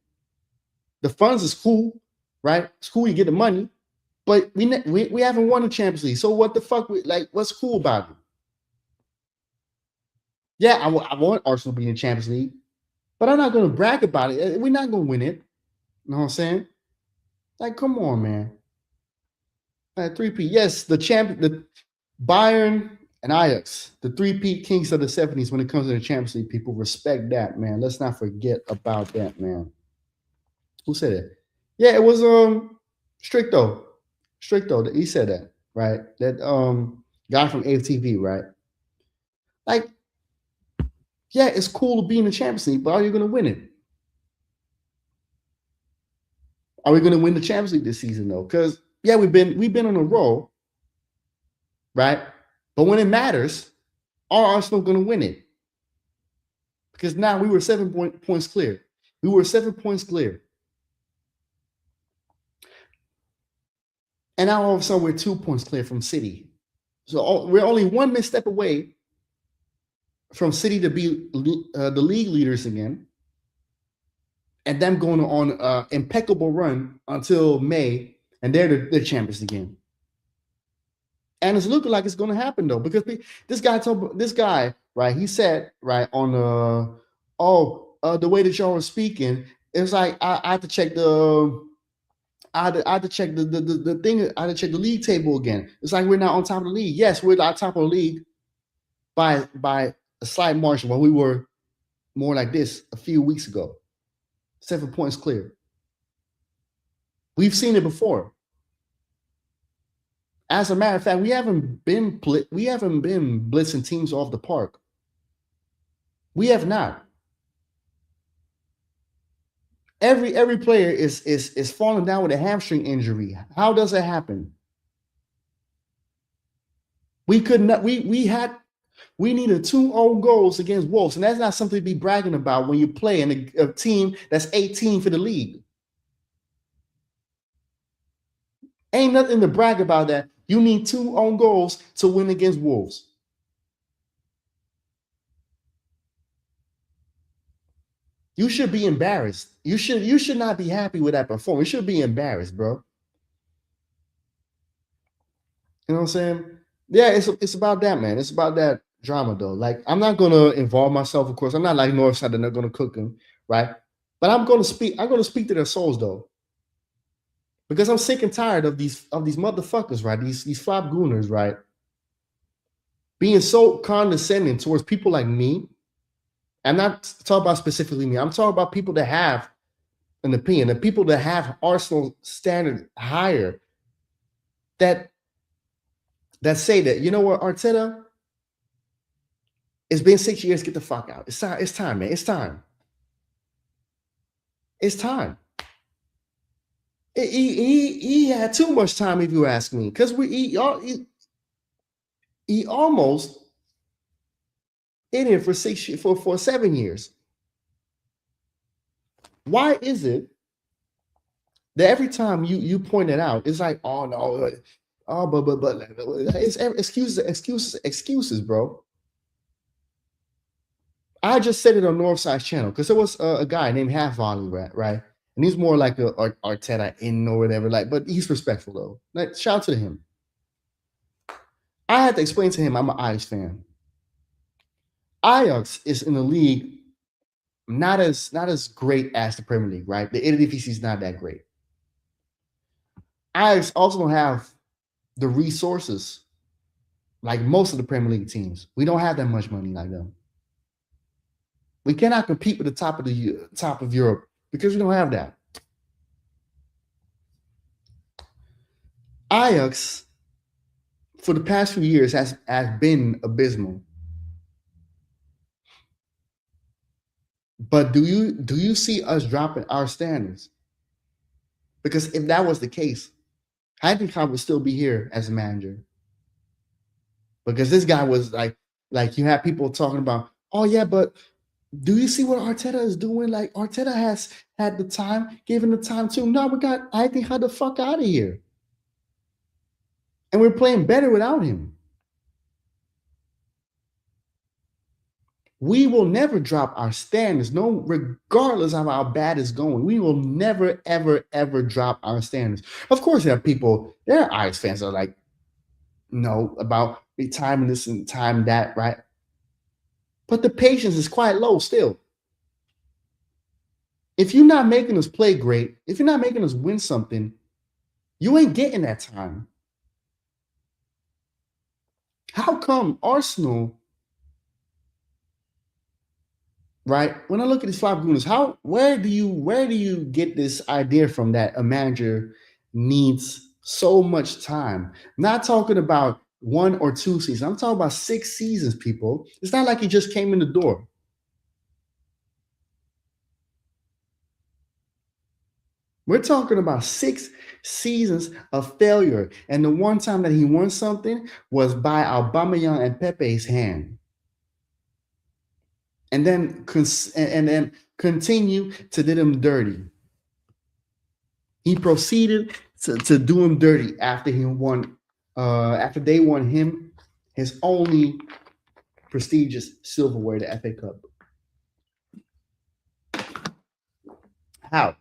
S1: The funds is cool, right? It's cool you get the money, but we haven't won the Champions League. So what the fuck? What's cool about it? Yeah, I want Arsenal to be in the Champions League, but I'm not gonna brag about it. We're not gonna win it. You know what I'm saying? Like, come on, man. 3P. Yes, the Bayern and Ajax, the 3P kings of the 70s when it comes to the Champions League. People respect that, man. Let's not forget about that, man. Who said it? Yeah, it was Stricto. Stricto, he said that, right? That guy from AFTV, right? Like, yeah, it's cool to be in the Champions League, but are you gonna win it? Are we gonna win the Champions League this season though? Because yeah, we've been on a roll, right? But when it matters, are Arsenal going to win it? Because now we were 7 points clear. We were 7 points clear. And now all of a sudden we're 2 points clear from City. So we're only one misstep away from City to be the league leaders again. And them going on an impeccable run until May. And they're the champions again. And it's looking like it's going to happen though, because this guy, right? He said, right, on the way that y'all were speaking, it's like I had to check the thing. I had to check the league table again. It's like we're not on top of the league. Yes, we're on top of the league by a slight margin, when we were more like this a few weeks ago. 7 points clear. We've seen it before. As a matter of fact, we haven't been blitzing teams off the park. We have not. Every player is falling down with a hamstring injury. How does it happen? We could not. We needed 2 own goals against Wolves, and that's not something to be bragging about when you play in a team that's 18 for the league. Ain't nothing to brag about that. You need 2 own goals to win against Wolves. You should be embarrassed. You should not be happy with that performance. You should be embarrassed, bro. You know what I'm saying? Yeah, it's about that, man. It's about that drama, though. Like, I'm not gonna involve myself, of course. I'm not like Northside, they're not gonna cook them, right? But I'm gonna speak to their souls, though. Because I'm sick and tired of these motherfuckers, right? These flop gooners, right? Being so condescending towards people like me. I'm not talking about specifically me. I'm talking about people that have an opinion, the people that have Arsenal standard higher, that that say that, you know what, Arteta, it's been 6 years, get the fuck out. It's time, man. It's time. It's time. He had too much time, if you ask me, because he almost in here for 7 years. Why is it that every time you point it out, it's like, oh no, but it's excuses, bro. I just said it on Northside's channel because there was a guy named Half Volley, right? And he's more like a Arteta in or whatever, like, but he's respectful though. Like, shout out to him. I had to explain to him I'm an Ajax fan. Ajax is in the league not as great as the Premier League, right? The Eredivisie is not that great. Ajax also don't have the resources like most of the Premier League teams. We don't have that much money like them. We cannot compete with the top of Europe because we don't have that. Ajax, for the past few years, has been abysmal. But do you see us dropping our standards? Because if that was the case, I think I would still be here as a manager. Because this guy was like you have people talking about, oh yeah, but do you see what Arteta is doing? Like, Arteta has had the time, given the time to. No, we got I think how the fuck out of here. And we're playing better without him. We will never drop our standards. No, regardless of how bad it's going, we will never, ever, ever drop our standards. Of course, there are Ajax fans that are like, no, about the time this and time that, right? But the patience is quite low still. If you're not making us play great, if you're not making us win something, you ain't getting that time. How come Arsenal, right? When I look at these five gooners, where do you get this idea from that a manager needs so much time? I'm not talking about 1 or 2 seasons. I'm talking about 6 seasons, people. It's not like he just came in the door. We're talking about 6 seasons of failure. And the one time that he won something was by Aubameyang and Pepe's hand. And then continue to do them dirty. He proceeded to do him dirty after he won, after they won him his only prestigious silverware, the FA Cup. How?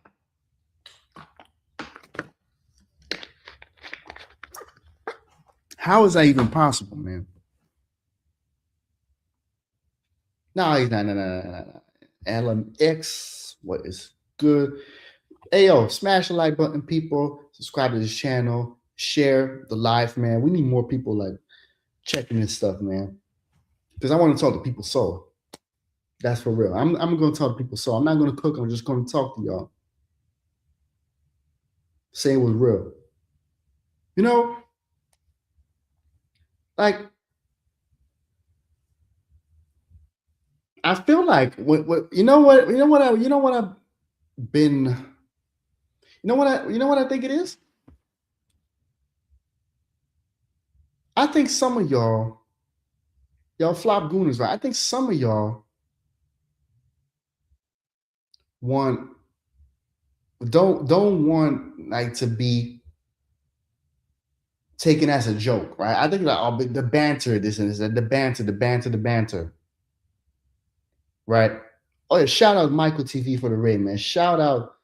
S1: How is that even possible, man? No, he's not. No. LMX, what is good? Hey, yo, smash the like button, people. Subscribe to this channel. Share the live, man. We need more people like checking this stuff, man. Because I want to talk to people's soul. That's for real. I'm going to talk to people's soul. I'm not going to cook. I'm just going to talk to y'all. Say it was real. You know, like, I feel like you know what I think it is? I think some of y'all flop gooners, right? I think some of y'all don't want like to be taken as a joke, right? I think like the banter, this and this, the banter. Right? Oh yeah, shout out Michael TV for the raid, man. Shout out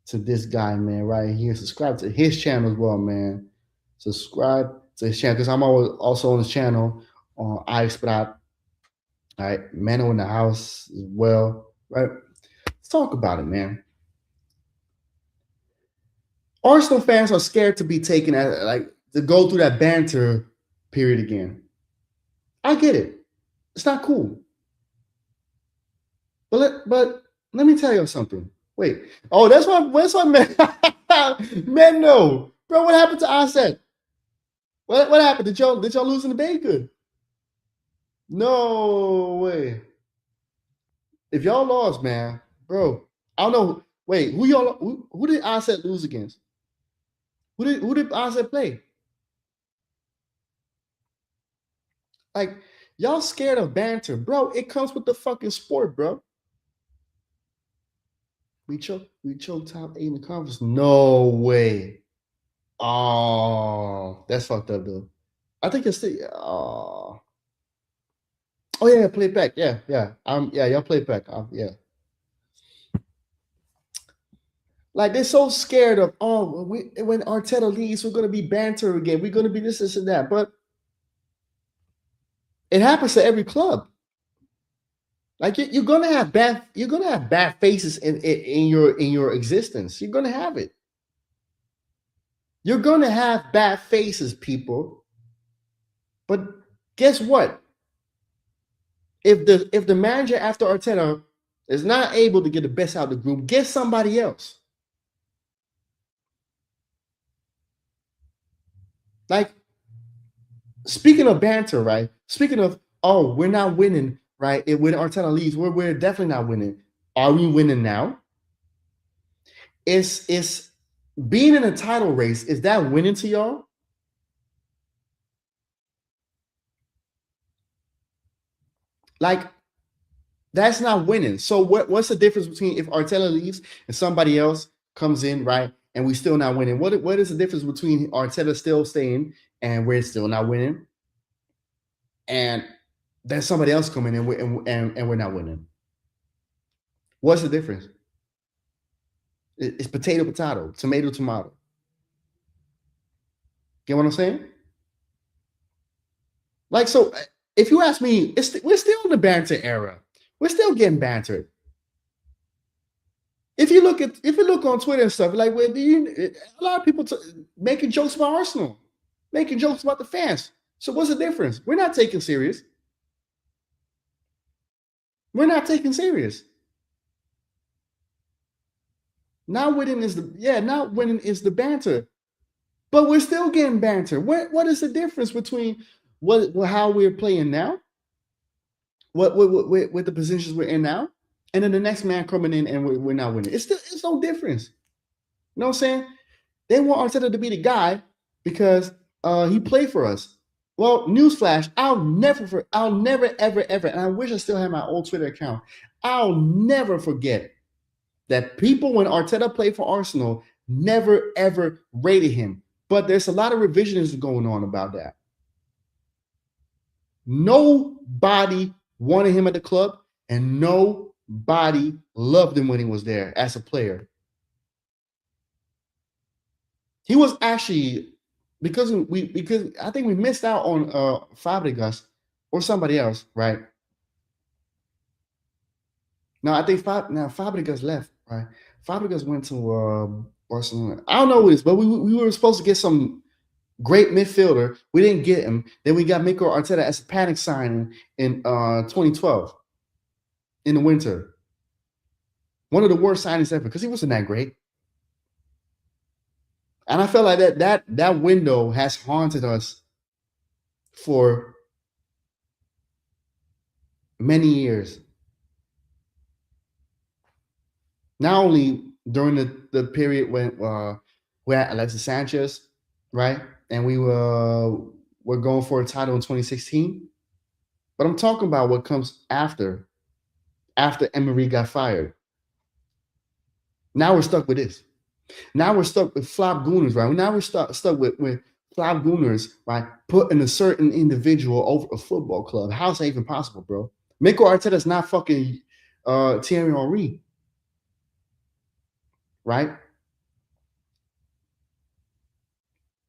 S1: to this guy, man, right here. Subscribe to his channel as well, man. Subscribe to his channel because I'm also on his channel on iSprat. All right, Mano in the house as well, right? Let's talk about it, man. Arsenal fans are scared to be taken as to go through that banter period again. I get it. It's not cool. But let me tell you something. Wait. Oh, that's why men. Men know. Bro, what happened to Asset? What happened? Did y'all lose in the Baker? No way. If y'all lost, man, bro, I don't know. Wait, who did Onset lose against? Who did Onset play? Like, y'all scared of banter, bro. It comes with the fucking sport, bro. We choked top 8 in the conference. No way. Oh, that's fucked up, though. I think it's still. Oh yeah, play it back. Yeah. Yeah, y'all play it back. Yeah. Like they're so scared of when Arteta leaves, we're gonna be banter again. We're gonna be this and that. But it happens to every club. Like you're gonna have bad faces in your existence. You're gonna have it. You're gonna have bad faces, people. But guess what? If the manager after Arteta is not able to get the best out of the group, get somebody else. Like, speaking of banter, right? Speaking of, we're not winning, right? When Arteta leaves, we're definitely not winning. Are we winning now? Is being in a title race, is that winning to y'all? Like, that's not winning. So what's the difference between if Arteta leaves and somebody else comes in, right? And we still not winning? What is the difference between Arteta still staying and we're still not winning? And then somebody else coming in and we're not winning. What's the difference? It's potato, tomato, tomato. Get what I'm saying? Like, so if you ask me, we're still in the banter era. We're still getting bantered. If you look on Twitter and stuff, like a lot of people making jokes about Arsenal, making jokes about the fans. So what's the difference? We're not taking serious. We're not taking serious. Not winning is the banter, but we're still getting banter. What is the difference between how we're playing now, what the positions we're in now, and then the next man coming in and we're not winning? It's no difference. You know what I'm saying? They want Arteta to be the guy because he played for us. Well, newsflash, I'll never ever, and I wish I still had my old Twitter account. I'll never forget that people, when Arteta played for Arsenal, never ever rated him. But there's a lot of revisionism going on about that. Nobody wanted him at the club, and nobody loved him when he was there as a player. He was actually, because I think we missed out on Fabregas or somebody else, right? No, I think Fabregas left, right? Fabregas went to Barcelona. I don't know what it is, but we were supposed to get some great midfielder. We didn't get him. Then we got Mikel Arteta as a panic signing in 2012 in the winter. One of the worst signings ever because he wasn't that great. And I felt like that window has haunted us for many years. Not only during the period when we had Alexis Sanchez, right? And we were going for a title in 2016. But I'm talking about what comes after Emery got fired. Now we're stuck with this. Now we're stuck with flop gooners, right? Now we're stuck with flop gooners, right? Putting a certain individual over a football club. How's that even possible, bro? Mikel Arteta's not fucking Thierry Henry, right?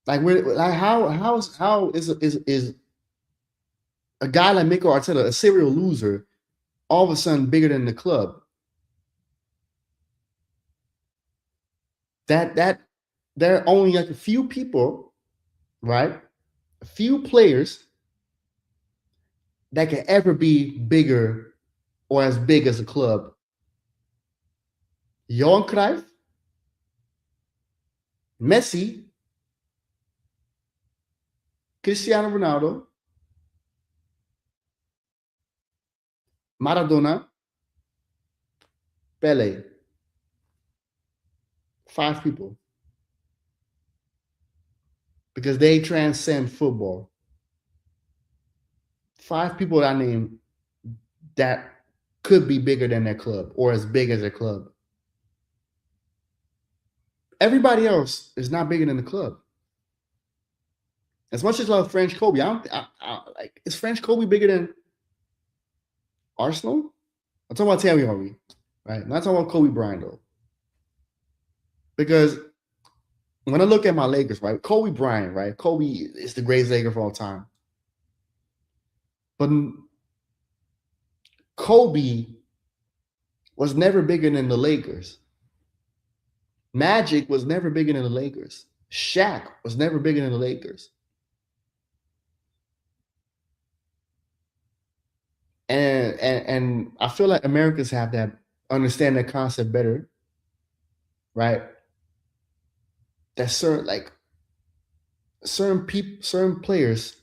S1: Like how is a guy like Mikel Arteta, a serial loser, all of a sudden bigger than the club? That there are only like a few people, right? A few players that can ever be bigger or as big as a club. Johan Cruyff, Messi, Cristiano Ronaldo, Maradona, Pele. 5 people. Because they transcend football. 5 people that I named that could be bigger than their club or as big as their club. Everybody else is not bigger than the club. As much as I love French Kobe, like, is French Kobe bigger than Arsenal? I'm talking about Thierry Henry, right? I'm not talking about Kobe Bryant though. Because when I look at my Lakers, right, Kobe Bryant, right, Kobe is the greatest Laker of all time. But Kobe was never bigger than the Lakers. Magic was never bigger than the Lakers. Shaq was never bigger than the Lakers. And I feel like Americans have that, understand that concept better, right? That certain people, certain players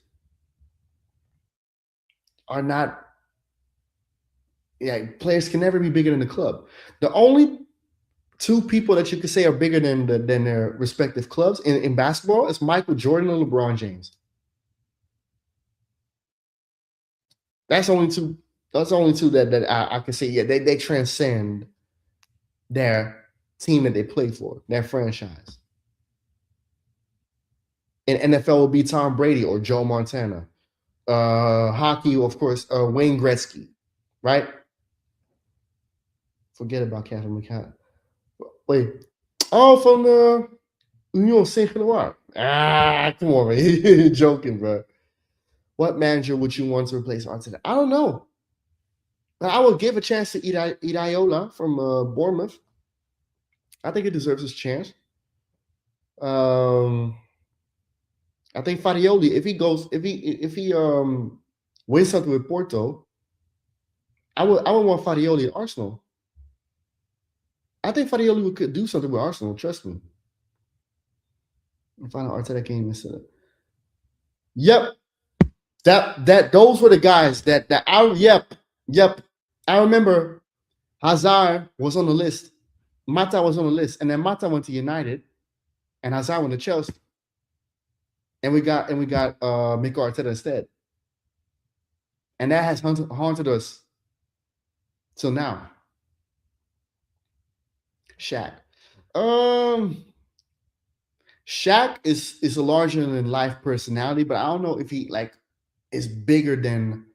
S1: are not. Yeah, players can never be bigger than the club. The only 2 people that you could say are bigger than their respective clubs in basketball is Michael Jordan and LeBron James. That's only 2. That's only 2 that I can say. Yeah, they transcend their team that they play for, their franchise. In NFL would be Tom Brady or Joe Montana. Hockey, of course, Wayne Gretzky, right? Forget about Catherine McCann. Wait. Oh, from the Union Saint-Gilloise. Come on, man. You're joking, bro. What manager would you want to replace Arteta? I don't know. But I would give a chance to Iraola from Bournemouth. I think he deserves his chance. I think Farioli, if he wins something with Porto, I would want Farioli at Arsenal. I think Farioli could do something with Arsenal. Trust me. Final Arteta game is Yep. Those were the guys that yep. I remember Hazard was on the list. Mata was on the list, and then Mata went to United, and Hazard went to Chelsea, and we got Mikel Arteta instead, and that has haunted us till now. Shaq. Shaq is a larger than life personality, but I don't know if he is bigger than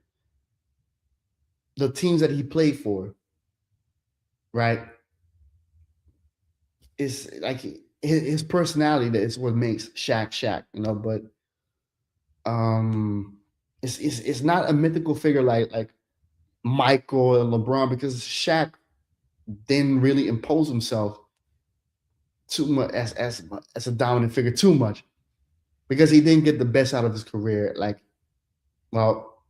S1: the teams that he played for. Right? It's like his personality that is what makes Shaq, you know. But it's not a mythical figure like Michael and LeBron, because Shaq didn't really impose himself too much as a dominant figure too much, because he didn't get the best out of his career. Well,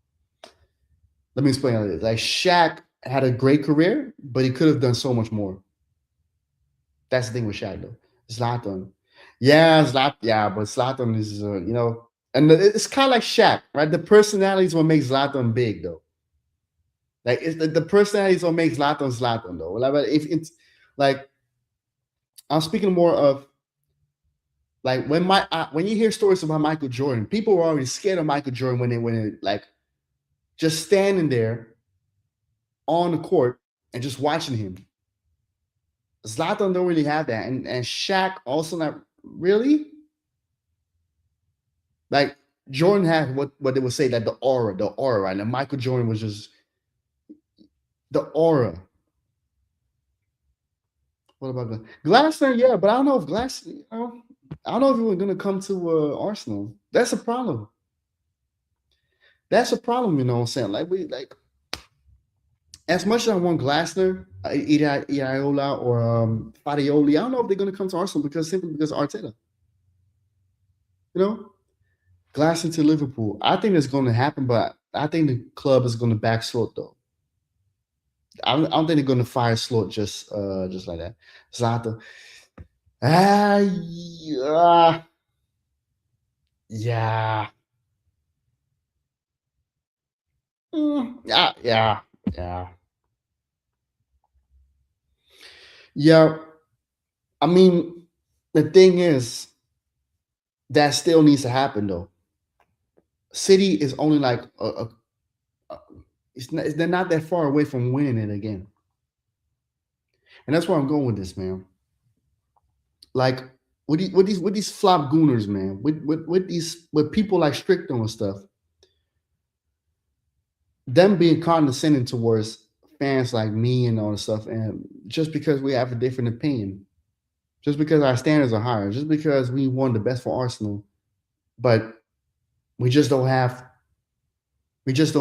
S1: let me explain how it is. Like, Shaq had a great career, but he could have done so much more. That's the thing with Shaq, though. Zlatan. Yeah, but Zlatan is, and it's kind of like Shaq, right? The personality is what makes Zlatan big, though. Like, it's the personality is what makes Zlatan, though. Like, if it's like, I'm speaking more of like when you hear stories about Michael Jordan, people were already scared of Michael Jordan when they like just standing there on the court and just watching him. Zlatan don't really have that, and Shaq also not really. Like, Jordan had what they would say, like the aura, right? And Michael Jordan was just the aura. What about Glasner? Yeah, but I don't know if I don't know if he was gonna come to Arsenal. That's a problem. That's a problem, you know what I'm saying? Like as much as I want Glasner, Iraola, or Farioli, I don't know if they're gonna come to Arsenal simply because of Arteta. You know? Glasner to Liverpool. I think it's gonna happen, but I think the club is gonna back Slot, though. I don't think they're gonna fire Slot just like that. Zlatan. Yeah. Yeah. I mean, the thing is, that still needs to happen though. City is only like they're not that far away from winning it again, and that's where I'm going with this, man. Like with these flop gooners, man, with people like Stricto and stuff, them being condescending towards fans like me and all this stuff, and just because we have a different opinion, just because our standards are higher, just because we want the best for Arsenal, but we just don't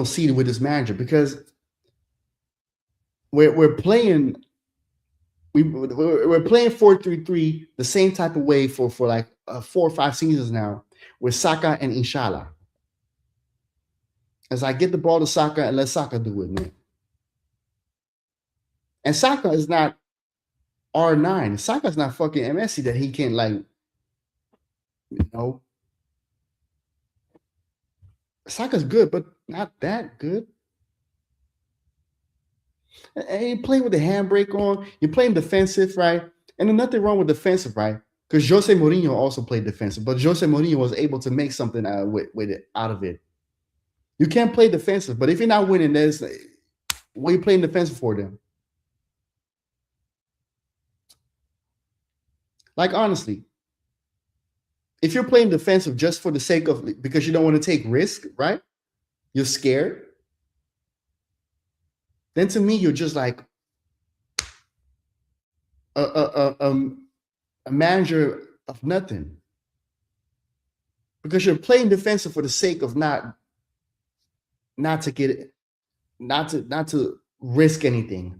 S1: see it with this manager because we're playing 4-3-3 the same type of way for like 4 or 5 seasons now with Saka and Inshallah. As I get the ball to Saka and let Saka do it, man. And Saka is not R9. Saka is not fucking Messi that he can't Saka's good, but not that good. And you play with the handbrake on. You're playing defensive, right? And there's nothing wrong with defensive, right? Because Jose Mourinho also played defensive, but Jose Mourinho was able to make something out of it. You can't play defensive, but if you're not winning, what are you playing defensive for then? Like, honestly, if you're playing defensive just for the sake of, because you don't want to take risk, right? You're scared. Then to me, you're just like a manager of nothing. Because you're playing defensive for the sake of not to risk anything.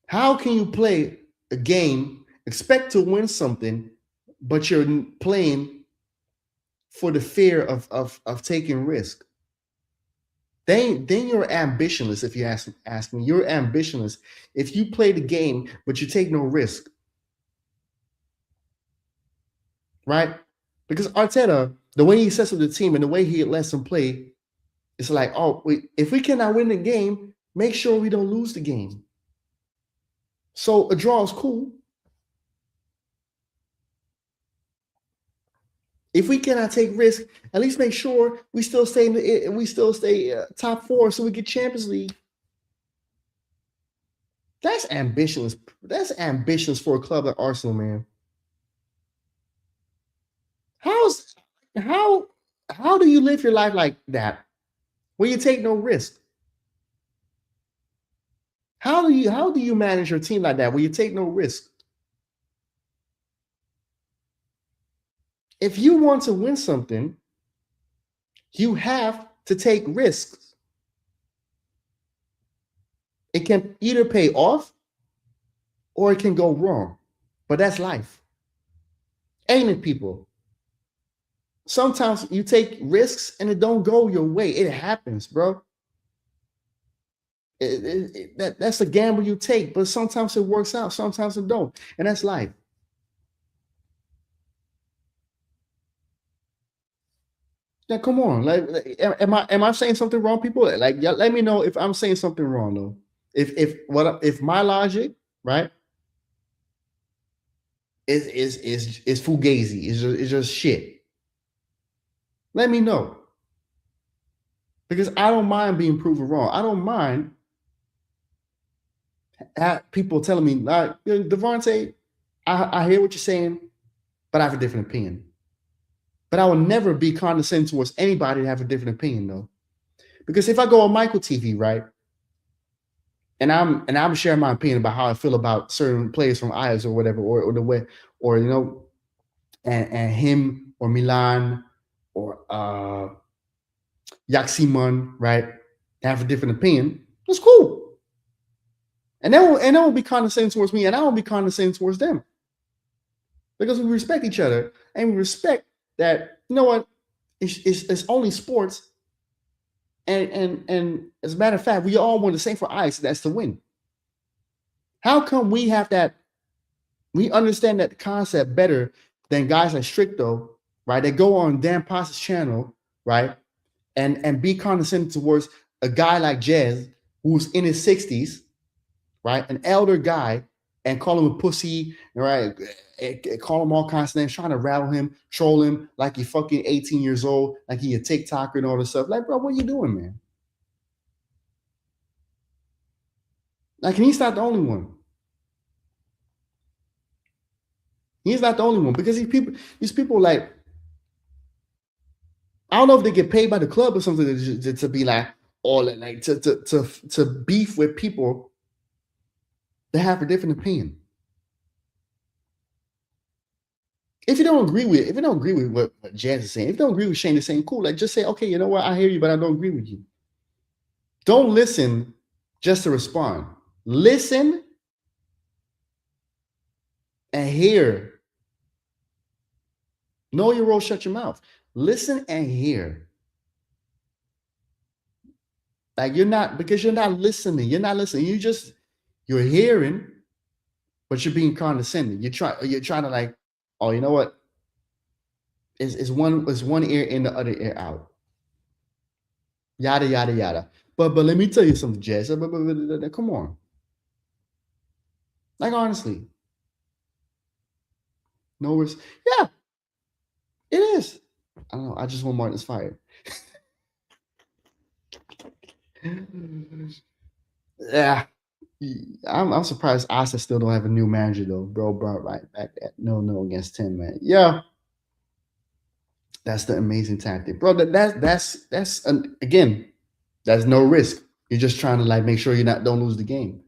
S1: How can you play a game, expect to win something, but you're playing for the fear of taking risk? Then you're ambitionless. If you ask me, you're ambitionless. If you play the game, but you take no risk, right? Because Arteta, the way he sets up the team and the way he lets them play, it's like, if we cannot win the game, make sure we don't lose the game. So a draw is cool. If we cannot take risk, at least make sure we still stay top 4 so we get Champions League. That's ambitious. That's ambitious for a club like Arsenal, man. How do you live your life like that where you take no risk? How do you manage your team like that where you take no risk? If you want to win something, you have to take risks. It can either pay off or it can go wrong. But that's life. Ain't it, people? Sometimes you take risks and it don't go your way. It happens, bro. That's a gamble you take, but sometimes it works out, sometimes it don't. And that's life. Now, come on. Am I saying something wrong, people? Like, let me know if I'm saying something wrong, though. If my logic, right, is fugazi, is just shit. Let me know. Because I don't mind being proven wrong. I don't mind people telling me, like, D3vante, I hear what you're saying, but I have a different opinion. But I will never be condescending towards anybody to have a different opinion, though. Because if I go on Michael TV, right, and I'm sharing my opinion about how I feel about certain players from Ajax or whatever, or the way, or and him or Milan or Yaximan, right, have a different opinion, that's cool. And they won't be condescending towards me, and I won't be condescending towards them. Because we respect each other, and we respect that, you know what, it's only sports. And as a matter of fact, we all want the same for Ajax, that's to win. How come we have that? We understand that concept better than guys like Stricto, right? They go on Dan Pasta's channel, right? and be condescending towards a guy like Jez, who's in his 60s, right? An elder guy, and call him a pussy, right? Call him all kinds of names, trying to rattle him, troll him like he fucking 18 years old, like he a TikToker and all this stuff. Like, bro, what are you doing, man? Like, and he's not the only one. He's not the only one, because these people like, I don't know if they get paid by the club or something to be like, or like to beef with people that have a different opinion. If you don't agree with what Jazz is saying, if you don't agree with Shane is saying, cool, like just say, okay, you know what, I hear you, but I don't agree with you. Don't listen just to respond. Listen and hear. Know your role, shut your mouth. Listen and hear. Like you're not listening. You're not listening. You're hearing, but you're being condescending. You're trying to like, oh, you know what? Is one ear in, the other ear out. Yada yada yada. But let me tell you something, Jess. Come on. Like honestly. No worse. Yeah. It is. I don't know. I just want Martin's fired. Yeah. I'm surprised Asa still don't have a new manager though. Bro brought right back that no against 10, man. Yeah. That's the amazing tactic. Bro, that's again, that's no risk. You're just trying to like make sure don't lose the game.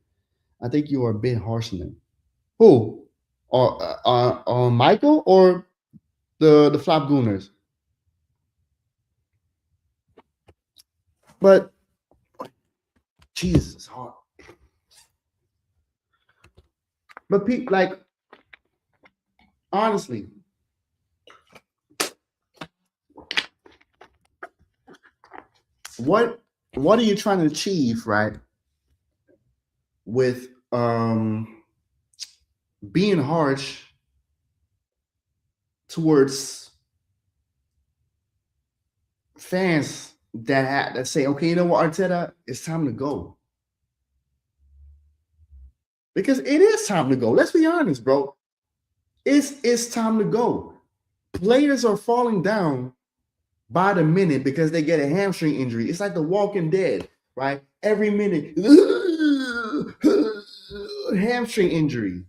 S1: I think you are a bit harsh on them. Who? Or Michael or the Flop Gooners? But Jesus, it's hard. But people like honestly, what are you trying to achieve, right? With being harsh towards fans that say, okay, you know what, Arteta, it's time to go. Because it is time to go. Let's be honest, bro. It's time to go. Players are falling down by the minute because they get a hamstring injury. It's like The Walking Dead, right? Every minute, hamstring injury.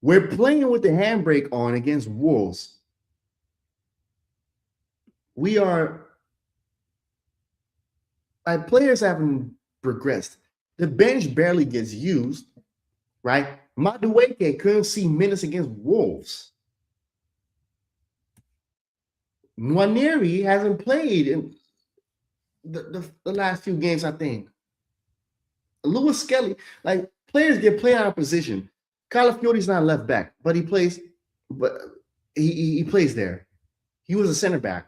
S1: We're playing with the handbrake on against Wolves. We are, like, players haven't progressed. The bench barely gets used, right? Madueke couldn't see minutes against Wolves. Nwaneri hasn't played in the last few games, I think. Lewis Skelly, like, players get played out of position. Calafiori's not a left back, but he plays, but he plays there. He was a center back.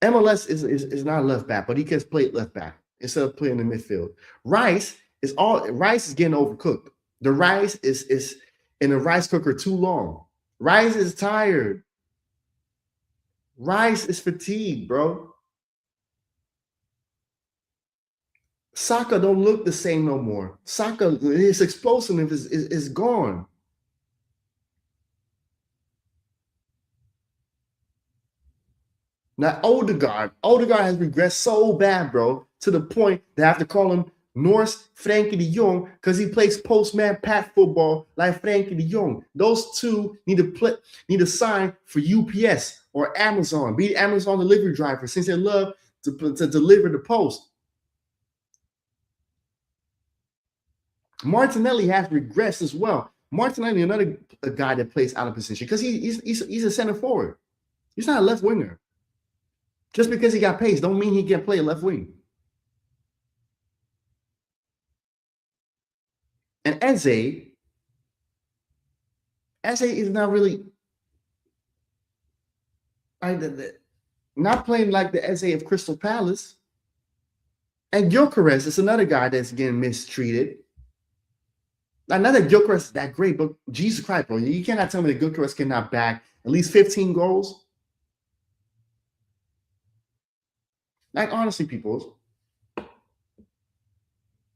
S1: MLS is not a left back, but he gets played left back instead of playing in the midfield. Rice is getting overcooked. The rice is in the rice cooker too long. Rice is tired. Rice is fatigued, bro. Saka don't look the same no more. Saka, his explosiveness is gone. Now, Odegaard has regressed so bad, bro, to the point they have to call him Norse Frankie de Jong because he plays postman pat football like Frankie de Jong. Those two need to sign for UPS or Amazon, be Amazon delivery driver since they love to deliver the post. Martinelli has regressed as well. Martinelli, another guy that plays out of position because he's a center forward. He's not a left winger. Just because he got pace don't mean he can play a left wing. And Eze is not really not playing like the Eze of Crystal Palace. And Gyökeres is another guy that's getting mistreated. Not that Gyökeres is that great, but Jesus Christ, bro, you cannot tell me that Gyökeres cannot back at least 15 goals. Like, honestly, people,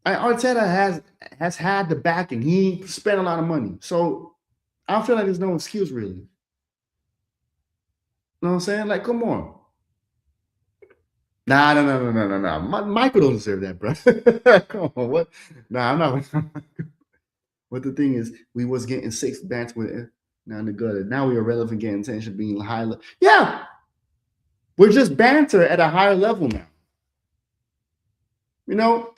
S1: Arteta has had the backing. He spent a lot of money. So I don't feel like there's no excuse, really. You know what I'm saying? Like, come on. Nah, no. Michael don't deserve that, bro. Come on, what? Nah, I'm not. But the thing is, we was getting 6 bats with it. Now in the gutter. Now we are relevant, getting attention, being high. Yeah, we're just banter at a higher level now. You know,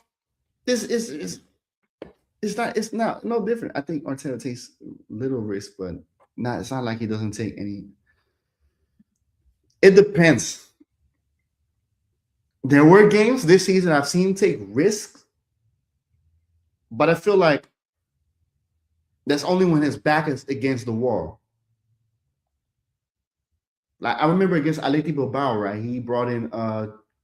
S1: this is it's not no different. I think Arteta takes little risk, but it's not like he doesn't take any. It depends. There were games this season I've seen him take risks, but I feel like that's only when his back is against the wall. Like, I remember against Atleti Bilbao, right? He brought in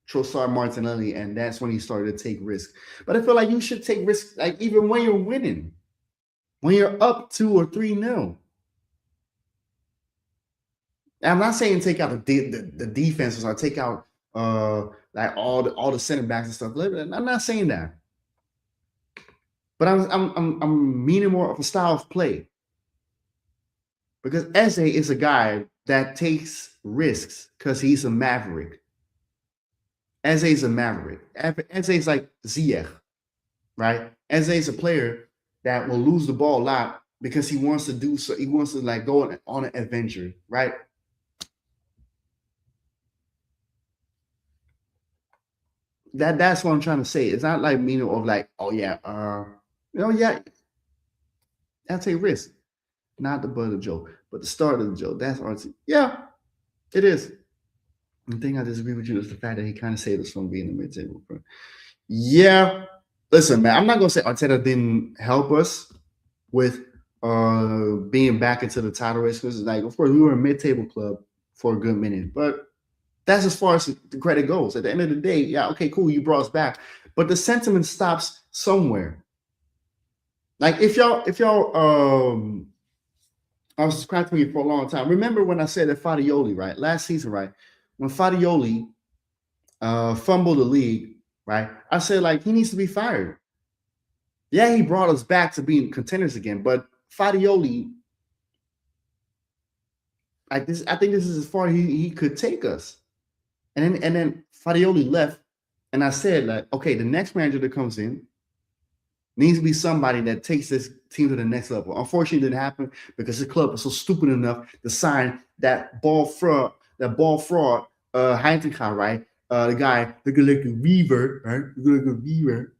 S1: Trossard, Martinelli, and that's when he started to take risks. But I feel like you should take risks, like, even when you're winning, when you're up 2 or 3-0. And I'm not saying take out the defenses or take out like all the center backs and stuff. I'm not saying that. But I'm meaning more of a style of play. Because Eze is a guy that takes risks because he's a maverick. Eze is a maverick. Eze is like Ziyech, right? Eze is a player that will lose the ball a lot because he wants to do so. He wants to like go on an adventure, right? That's what I'm trying to say. It's not like meaning of like, oh yeah, yeah, I take risk. Not the butt of the joke, but the start of the joke. That's RT. Yeah, it is. The thing I disagree with you is the fact that he kind of saved us from being in the mid-table. Yeah. Listen, man, I'm not going to say Arteta didn't help us with being back into the title race. Because, like, of course, we were a mid-table club for a good minute. But that's as far as the credit goes. At the end of the day, yeah, okay, cool, you brought us back. But the sentiment stops somewhere. Like, if y'all I was subscribing to you for a long time. Remember when I said that Fadioli, right? Last season, right? When Fadioli fumbled the league, right? I said, like, he needs to be fired. Yeah, he brought us back to being contenders again, but Fadioli, like this, I think this is as far he could take us. And then Fadioli left, and I said, like, okay, the next manager that comes in needs to be somebody that takes this team to the next level. Unfortunately, it didn't happen because the club was so stupid enough to sign that ball fraud, Heineken, right? The guy looking like a Weaver, right? Looking like a Weaver.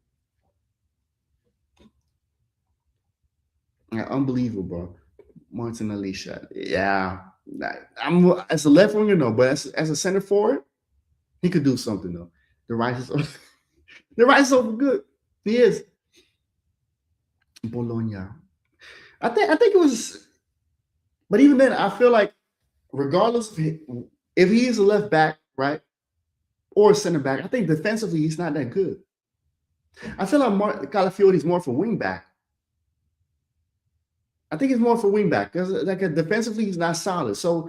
S1: Yeah, unbelievable, bro. Martinelli shot. Yeah. I'm as a left winger, no, but as a center forward, he could do something though. The right is over good. He is. Bologna. I think it was, but even then, I feel like regardless of if he is a left back, right, or a center back, I think defensively he's not that good. I feel like Calafiori is more for wing back. I think he's more for wing back because like defensively he's not solid. So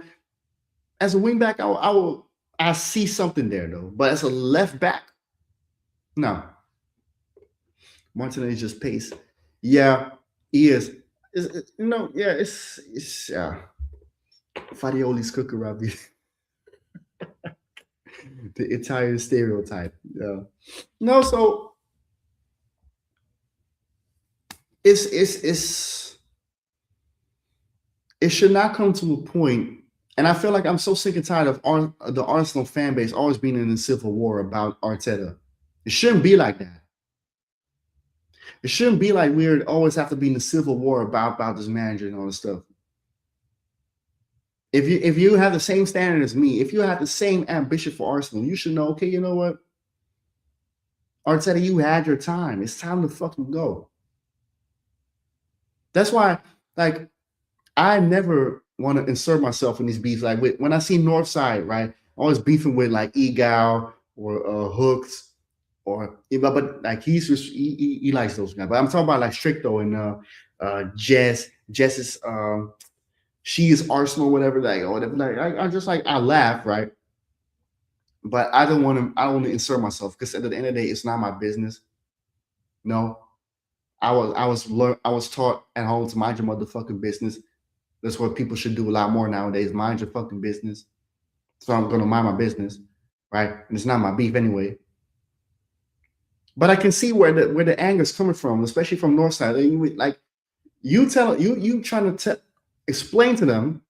S1: as a wing back, I see something there though. But as a left back, no. Martinelli just pace. Yeah, he is. It's Fadioli's cooker up. The Italian stereotype. Yeah. No, so it should not come to a point, and I feel like I'm so sick and tired of the Arsenal fan base always being in a civil war about Arteta. It shouldn't be like that. It shouldn't be like we always have to be in the civil war about this manager and all this stuff. If you have the same standard as me, if you have the same ambition for Arsenal, you should know, okay, you know what? Arteta, you had your time. It's time to fucking go. That's why, like, I never want to insert myself in these beefs. Like, when I see Northside, right, always beefing with, like, Egal or Hooks. But like he likes those guys. But I'm talking about like Stricto and Jess's she is Arsenal, whatever, like, or whatever. Like, I just like, I laugh, right? But I don't want to insert myself because at the end of the day, it's not my business. No, I was taught at home to mind your motherfucking business. That's what people should do a lot more nowadays. Mind your fucking business. So I'm gonna mind my business, right? And it's not my beef anyway. But I can see where the anger is coming from, especially from Northside. Like you trying to explain to them,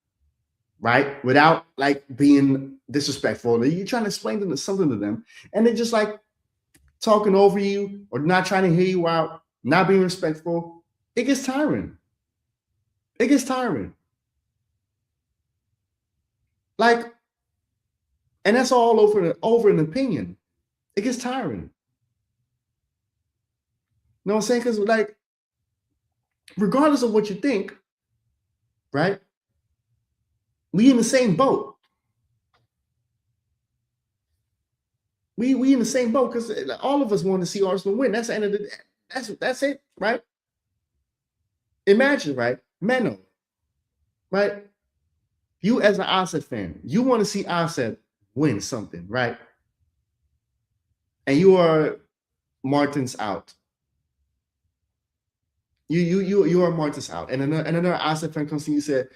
S1: right, without like being disrespectful. You trying to explain something to them, and they're just like talking over you or not trying to hear you out, not being respectful. It gets tiring. It gets tiring. Like, and that's all over an opinion. It gets tiring. You know what I'm saying? Because like, regardless of what you think, right? We in the same boat. We in the same boat because all of us want to see Arsenal win. That's the end of the day. That's it, right? Imagine, right? Menno, right? You as an Asset fan, you want to see Asset win something, right? And you are Martins out. You are Martins out. And another Asset fan comes to you and said,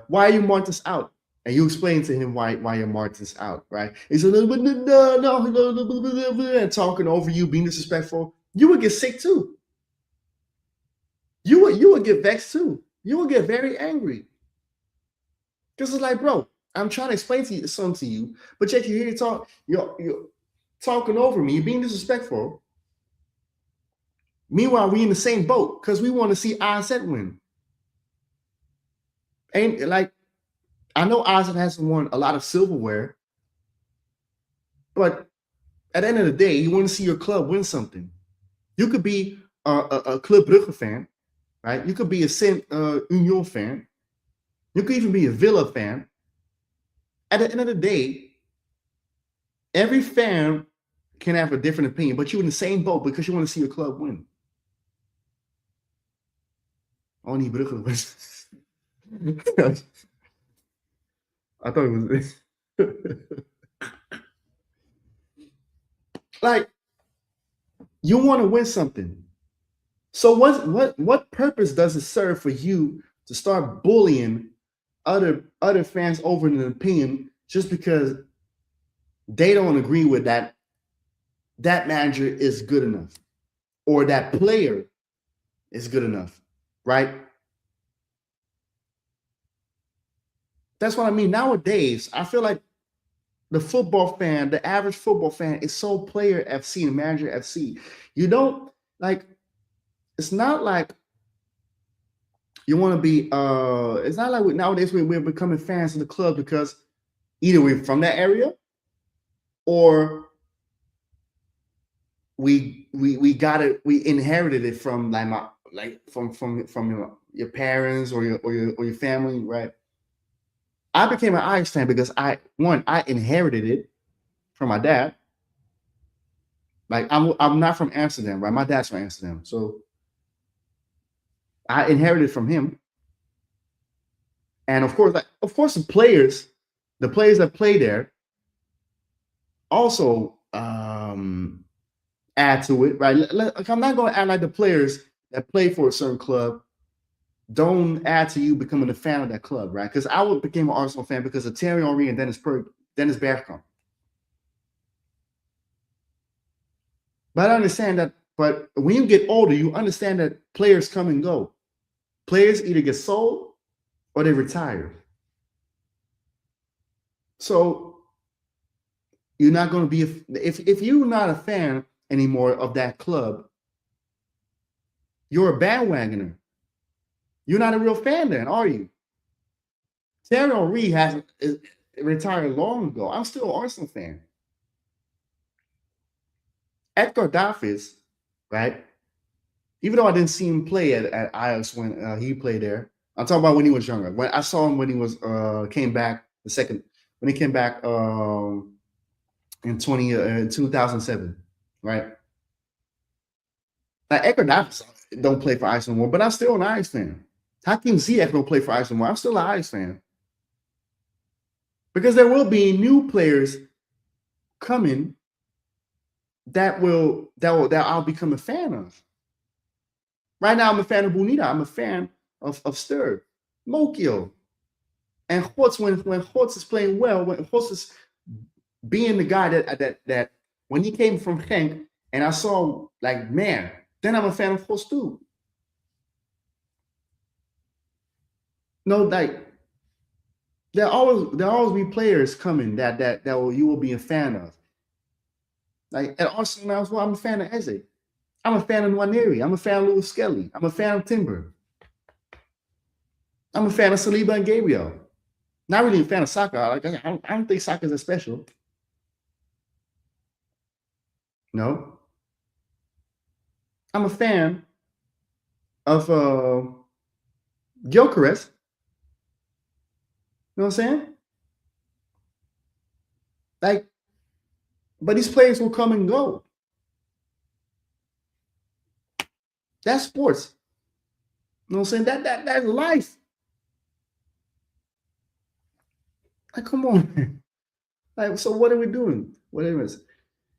S1: why are you Martins out? And you explain to him why you're Martins out, right? He's a little bit no, and talking over you, being disrespectful. You would get sick too. You would get vexed too. You would get very angry. Because it's like, bro, I'm trying to explain something to you, but yet you hear you talk, you're talking over me, you're being disrespectful. Meanwhile, we in the same boat because we want to see Asset win. And like, I know Asset has won a lot of silverware, but at the end of the day, you want to see your club win something. You could be a Club Brugge fan, right? You could be a Saint Union fan. You could even be a Villa fan. At the end of the day, every fan can have a different opinion, but you're in the same boat because you want to see your club win. Only Brugge was. I thought it was like you want to win something. So what purpose does it serve for you to start bullying other fans over an opinion just because they don't agree with that manager is good enough or that player is good enough, right? That's what I mean. Nowadays, I feel like the football fan, the average football fan is so player FC and manager FC. You don't like, it's not like you want to be, it's not like nowadays we're becoming fans of the club because either we're from that area or we inherited it from from your parents or your family, right? I became an Ajax fan because I inherited it from my dad. Like I'm not from Amsterdam, right? My dad's from Amsterdam, so I inherited from him. And of course, the players that play there also add to it, right? Like, I'm not going to act like the players that play for a certain club don't add to you becoming a fan of that club, right? Because I became an Arsenal fan because of Thierry Henry and Dennis Bergkamp. But I understand that. But when you get older, you understand that players come and go. Players either get sold or they retire. So you're not going to be if you're not a fan anymore of that club, you're a bandwagoner. You're not a real fan then, are you? Thierry Henry has retired long ago. I'm still an Arsenal fan. Edgar Davids, right? Even though I didn't see him play at Ajax when he played there, I'm talking about when he was younger. When I saw him when he was came back when he came back in 2007, right? Now Edgar Davids don't play for Ajax anymore, but I'm still an Ajax fan. Hakim Ziyech don't play for Ajax anymore. I'm still an Ajax fan. Because there will be new players coming that I'll become a fan of. Right now, I'm a fan of Bonita. I'm a fan of Sturr, Mokio, and Hortz. When Hortz is playing well, when Hortz is being the guy that when he came from Genk, and I saw like, man, then I'm a fan of Hortz too. No, like there'll always be players coming that you will be a fan of. Like at Arsenal now as well, I'm a fan of Eze. I'm a fan of Nwaneri. I'm a fan of Lewis Skelly. I'm a fan of Timber. I'm a fan of Saliba and Gabriel. Not really a fan of Saka. Like I don't think Saka's that special. No. I'm a fan of Gyökeres. You know what I'm saying? Like, but these players will come and go. That's sports. You know what I'm saying? That's life. Like, come on, man. Like, so what are we doing? Whatever it is.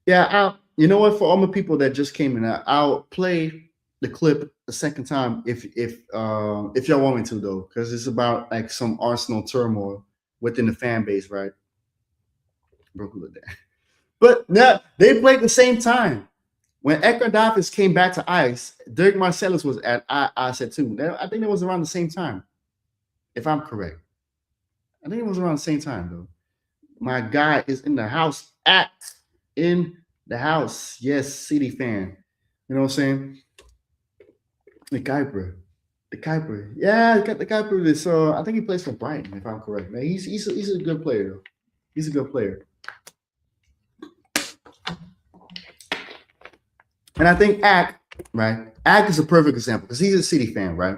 S1: Yeah, you know what? For all the people that just came in, I'll play the clip a second time if y'all want me to, though, because it's about like some Arsenal turmoil within the fan base, right? But now they played the same time. When Edgar Davids came back to Ajax, Dirk Marcellus was at Ajax too. I think it was around the same time, if I'm correct. I think it was around the same time, though. My guy is in the house. In the house. Yes, City fan. You know what I'm saying? The Kuiper. Yeah, the Kuiper is. I think he plays for Brighton, if I'm correct. Man, he's a good player, though. He's a good player. And I think Ak is a perfect example because he's a City fan, right?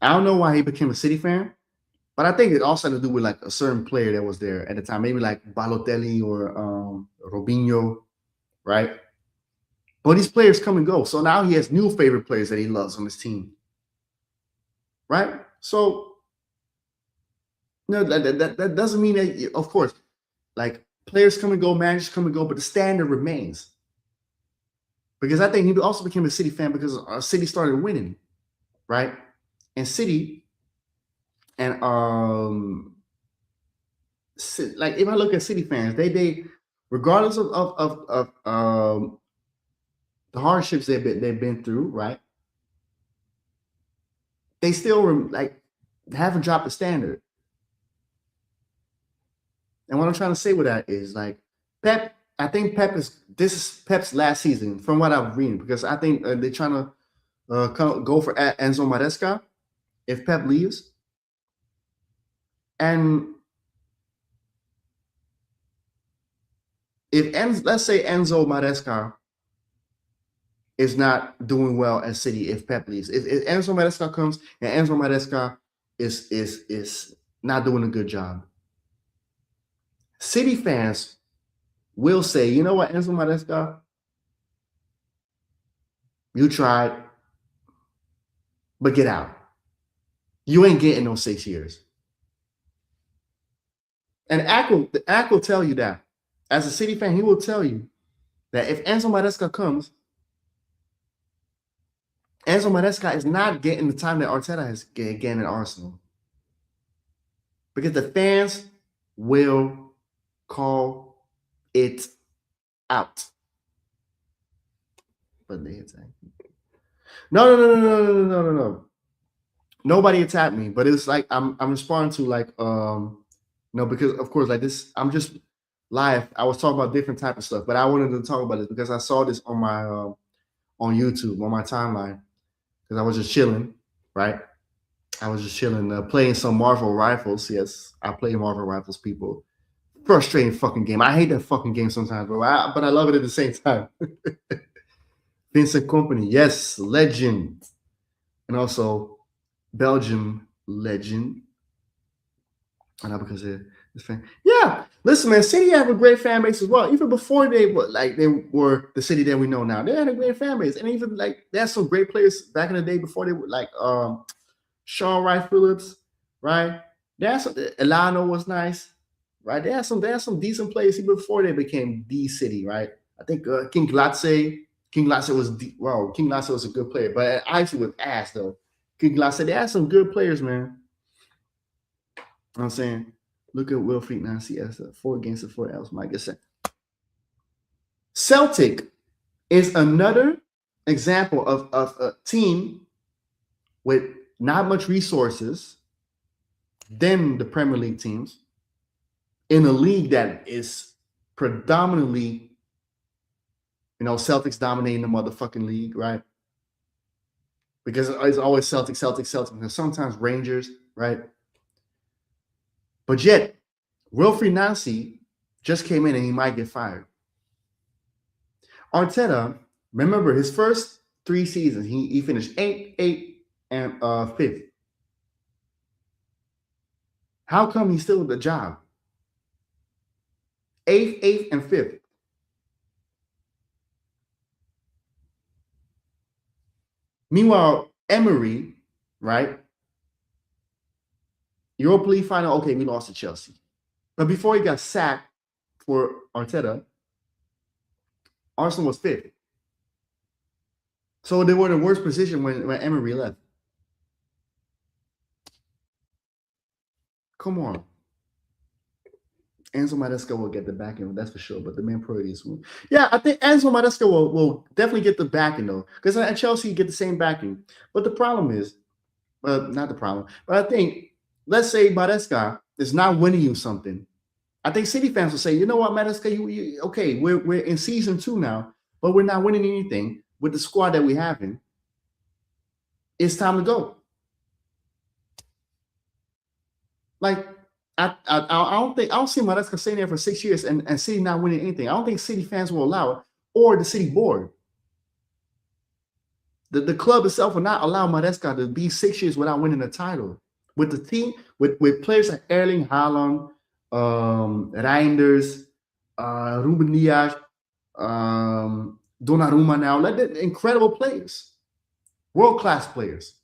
S1: I don't know why he became a City fan, but I think it also had to do with like a certain player that was there at the time, maybe like Balotelli or Robinho, right? But these players come and go. So now he has new favorite players that he loves on his team, right? So no, that doesn't mean that, of course, like players come and go, managers come and go, but the standard remains. Because I think he also became a City fan because City started winning, right? And City, and like if I look at City fans, they regardless of the hardships they've been through, right? They still like haven't dropped the standard. And what I'm trying to say with that is like Pep. I think this is Pep's last season, from what I've read, because I think they're trying to go for Enzo Maresca if Pep leaves. And let's say Enzo Maresca is not doing well at City if Pep leaves. If Enzo Maresca comes and Enzo Maresca is not doing a good job, City fans will say, you know what, Enzo Maresca, you tried, but get out. You ain't getting no 6 years. And Ak will tell you that. As a City fan, he will tell you that if Enzo Maresca comes, Enzo Maresca is not getting the time that Arteta is getting at Arsenal. Because the fans will call it out. But they attack me. No. Nobody attacked me, but it's like I'm responding to like because of course like this, I'm just live. I was talking about different type of stuff, but I wanted to talk about this because I saw this on my on YouTube, on my timeline, because I was just chilling, right? I was just chilling, playing some Marvel Rifles. Yes, I play Marvel Rifles, people. Frustrating fucking game. I hate that fucking game sometimes, bro. But I love it at the same time. Vincent Company, yes, legend. And also Belgium legend. And because it's fan. Yeah, Listen, man, City have a great fan base as well. Even before they were the City that we know now, they had a great fan base, and even like they had some great players back in the day before they were like Sean Wright Phillips, right? They had some. Elano was nice, right? They had some decent players even before they became the City, right? I think King Glatze was King Glatze was a good player, but actually was ass though. King Glatze, they had some good players, man. You know what I'm saying. Look at Wilfried Nancy as 4 against the 4 else. Mike said. Celtic is another example of a team with not much resources than the Premier League teams in a league that is predominantly, Celtics dominating the motherfucking league, right? Because it's always Celtics, and sometimes Rangers, right? But yet, Wilfried Nancy just came in and he might get fired. Arteta, remember his first 3 seasons, he finished 8th, and 5th. How come he's still in the job? 8th, and 5th. Meanwhile, Emery, right? Europa League final, okay, we lost to Chelsea. But before he got sacked for Arteta, Arsenal was 5th. So they were in the worst position when Emery left. Come on. Enzo Maresca will get the backing, that's for sure. But the main priority is win. Yeah, I think Enzo Maresca will definitely get the backing, though. Because at Chelsea, you get the same backing. But the problem is, not the problem, but I think, let's say Maresca is not winning you something. I think City fans will say, you know what, Maresca, you okay, we're in season 2 now, but we're not winning anything with the squad that we have in. It's time to go. Like, I don't see Maresca staying there for 6 years and City not winning anything. I don't think City fans will allow it, or the City board. The club itself will not allow Maresca to be 6 years without winning a title. With the team, with players like Erling Haaland, Reinders, Ruben Dias, Donnarumma now, incredible players, world-class players.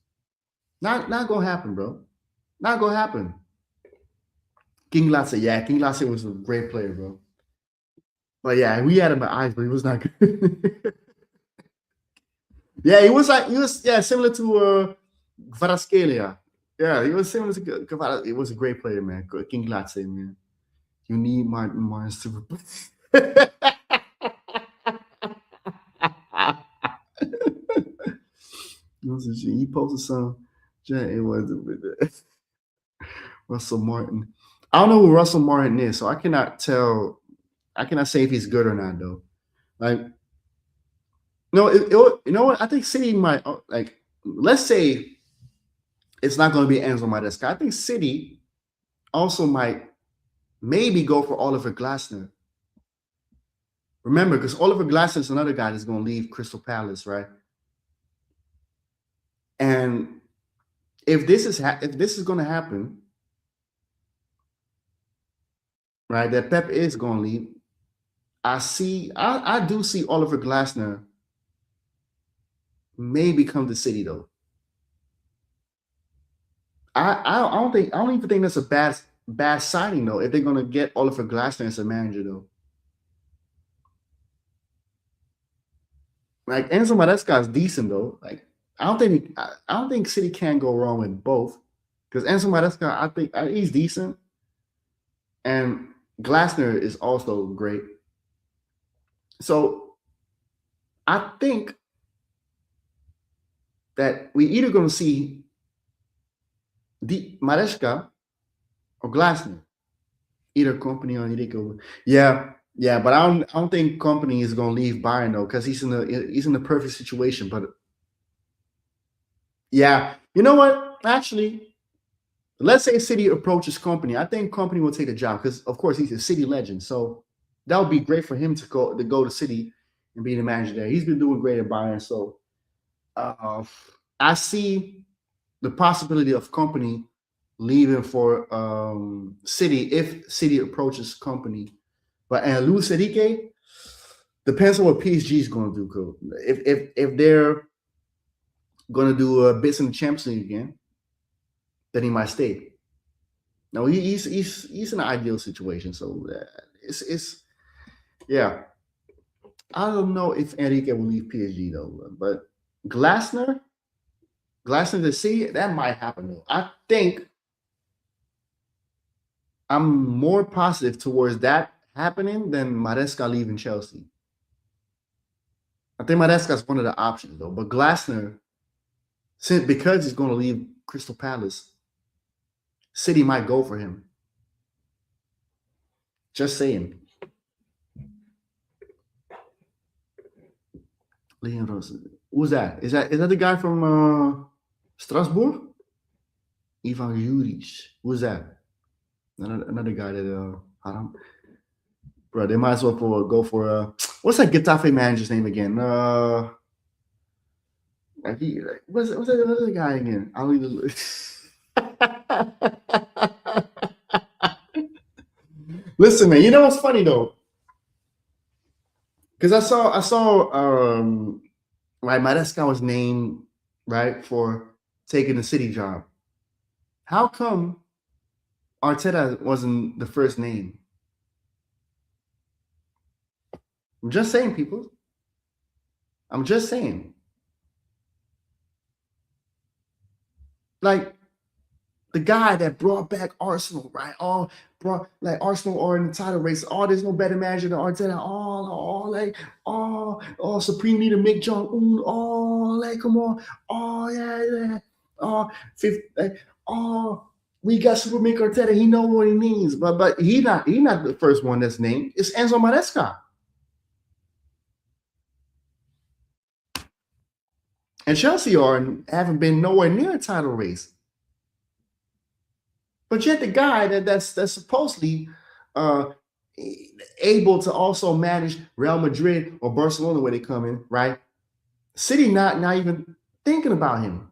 S1: Not gonna happen, bro. Not gonna happen. King Latze was a great player, bro. But yeah, we had him at eyes, but he was not good. Yeah, he was similar to Kvaratskhelia. Yeah, he was similar to Kvaratskhelia. He was a great player, man. King Latze, man. You need my to replace. He posted some. It was Russell Martin. I don't know who Russell Martin is, so I cannot tell. I cannot say if he's good or not, though. Like, no, you know what? I think City might like. Let's say it's not going to be Enzo Maresca. I think City also might maybe go for Oliver Glasner. Remember, because Oliver Glasner is another guy that's going to leave Crystal Palace, right? And if this is going to happen, right, that Pep is going to leave, I do see Oliver Glasner maybe come to City, though. I don't even think that's a bad signing, though, if they're going to get Oliver Glasner as a manager, though. Like, Enzo Maresca is decent, though. Like, I don't think City can go wrong with both, because Enzo Maresca, I think he's decent, and Glasner is also great. So I think that we either going to see Maresca or Glasner, either Company or Irico. Yeah, but I don't think Company is going to leave Bayern, though, because he's in the perfect situation. But yeah, you know what? Actually, let's say City approaches Company. I think Company will take the job because, of course, he's a City legend. So that would be great for him to go to City and be the manager there. He's been doing great at Bayern. So I see the possibility of Company leaving for City if City approaches company. But and Luis Enrique depends on what PSG is going to do. Cool. If they're going to do bits in the Champions League again, then he might stay. No, he's in an ideal situation. So it's yeah. I don't know if Enrique will leave PSG though, but Glasner to see that might happen though. I think I'm more positive towards that happening than Maresca leaving Chelsea. I think Maresca is one of the options though, but Glasner, because he's going to leave Crystal Palace, City might go for him. Just saying. Who's that? Is that the guy from Strasbourg? Ivan Juric. Who's that? Another guy that bro, they might as well go for what's that Getafe manager's name again? What's that other guy again? I'll leave Listen, man, you know what's funny though? Because I saw right, Maresca was named right for taking the City job. How come Arteta wasn't the first name? I'm just saying, people. I'm just saying. Like the guy that brought back Arsenal, right? All brought like Arsenal are in the title race. Oh, there's no better manager than Arteta. Supreme leader Mick Jong-un. Oh, like come on. Oh yeah. Oh, fifth. We got Super Mick Arteta. He know what he means, but he not the first one that's named. It's Enzo Maresca. And Chelsea haven't been nowhere near a title race. But yet the guy that's supposedly able to also manage Real Madrid or Barcelona where they come in, right? City not even thinking about him.